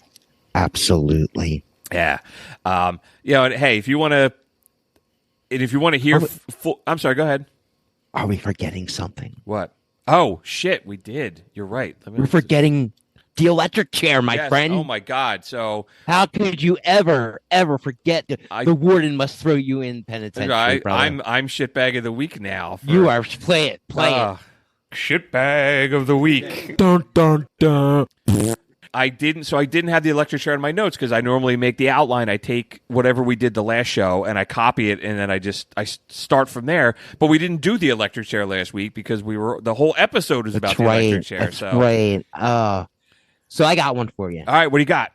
Absolutely. Yeah. And hey, if you want to hear I'm sorry, go ahead. Are we forgetting something? What? Oh, shit. We did. You're right. We're forgetting the electric chair, my friend. Oh my God! So how could you ever forget? The warden must throw you in penitentiary. I'm shitbag of the week now. You are play it. Shitbag of the week. Dun dun dun. I didn't have the electric chair in my notes because I normally make the outline. I take whatever we did the last show and I copy it and then I start from there. But we didn't do the electric chair last week because the whole episode was about the electric chair. That's right. So I got one for you. All right, what do you got?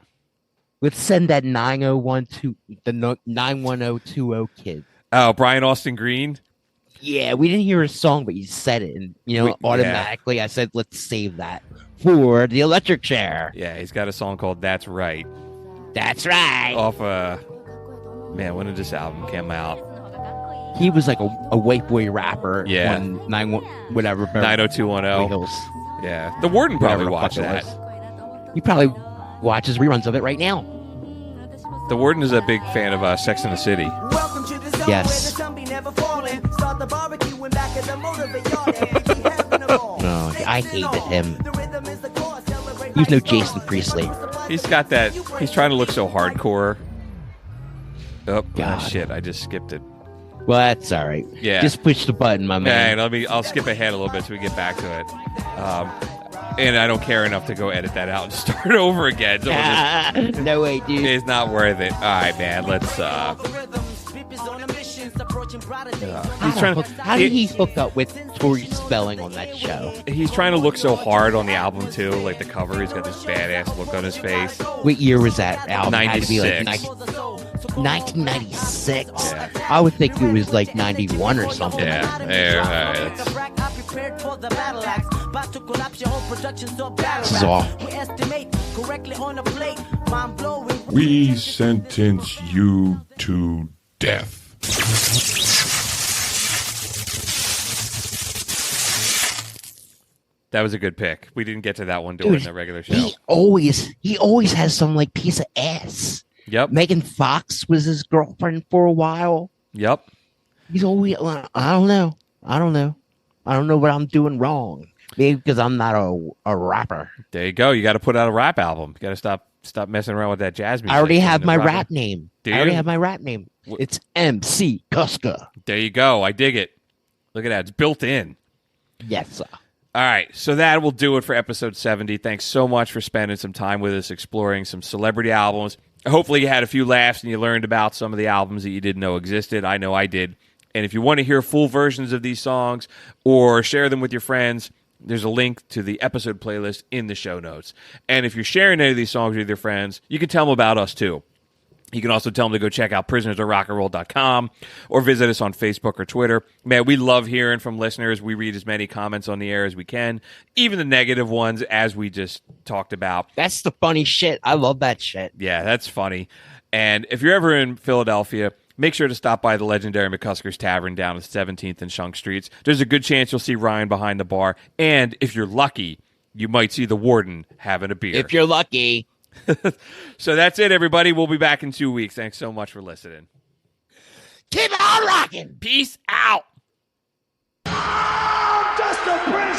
Let's send that 91020 kid. Oh, Brian Austin Green. Yeah, we didn't hear his song, but you said it, and automatically I said, let's save that for the electric chair. Yeah, he's got a song called "That's Right." That's right. Off when did this album come out? He was like a white boy rapper. Yeah, on 90210. Yeah, the warden probably watched that. He probably watches reruns of it right now. The warden is a big fan of Sex and the City. Yes. No, I hated him. He's no Jason Priestley. He's got that. He's trying to look so hardcore. Oh, shit! I just skipped it. Well, that's all right. Yeah. Just push the button, my man. I'll skip ahead a little bit so we get back to it. And I don't care enough to go edit that out and start over again. So no way, dude. It's not worth it. All right, man. Let's. How did he hook up with Tori Spelling on that show? He's trying to look so hard on the album too, like the cover. He's got this badass look on his face. What year was that album? 96. 1996. Yeah. I would think it was like 91 or something. Yeah. All right. prepared for the battle axe. About to collapse your whole production, so battle This is rap. off. We estimate correctly on a plate. Mind blowing. We sentence you to death. That was a good pick. We didn't get to that one during the regular show. He always has some like piece of ass. Yep. Megan Fox was his girlfriend for a while. Yep. He's always, I don't know. I don't know what I'm doing wrong. Maybe because I'm not a rapper. There you go. You got to put out a rap album. You got to stop messing around with that jazz music. I already have and my rock- rap name. Do I already you? have my rap name. It's MC Kuska. There you go. I dig it. Look at that. It's built in. Yes, sir. All right, so that will do it for episode 70. Thanks so much for spending some time with us exploring some celebrity albums. Hopefully you had a few laughs and you learned about some of the albums that you didn't know existed. I know I did. And if you want to hear full versions of these songs or share them with your friends, there's a link to the episode playlist in the show notes. And if you're sharing any of these songs with your friends, you can tell them about us too. You can also tell them to go check out prisonersofrockandroll.com or visit us on Facebook or Twitter. Man, we love hearing from listeners. We read as many comments on the air as we can, even the negative ones, as we just talked about. That's the funny shit. I love that shit. Yeah, that's funny. And if you're ever in Philadelphia, make sure to stop by the legendary McCusker's Tavern down at 17th and Shunk Streets. There's a good chance you'll see Ryan behind the bar. And if you're lucky, you might see the warden having a beer. If you're lucky. So that's it, everybody. We'll be back in 2 weeks. Thanks so much for listening. Keep on rocking. Peace out. Just a break.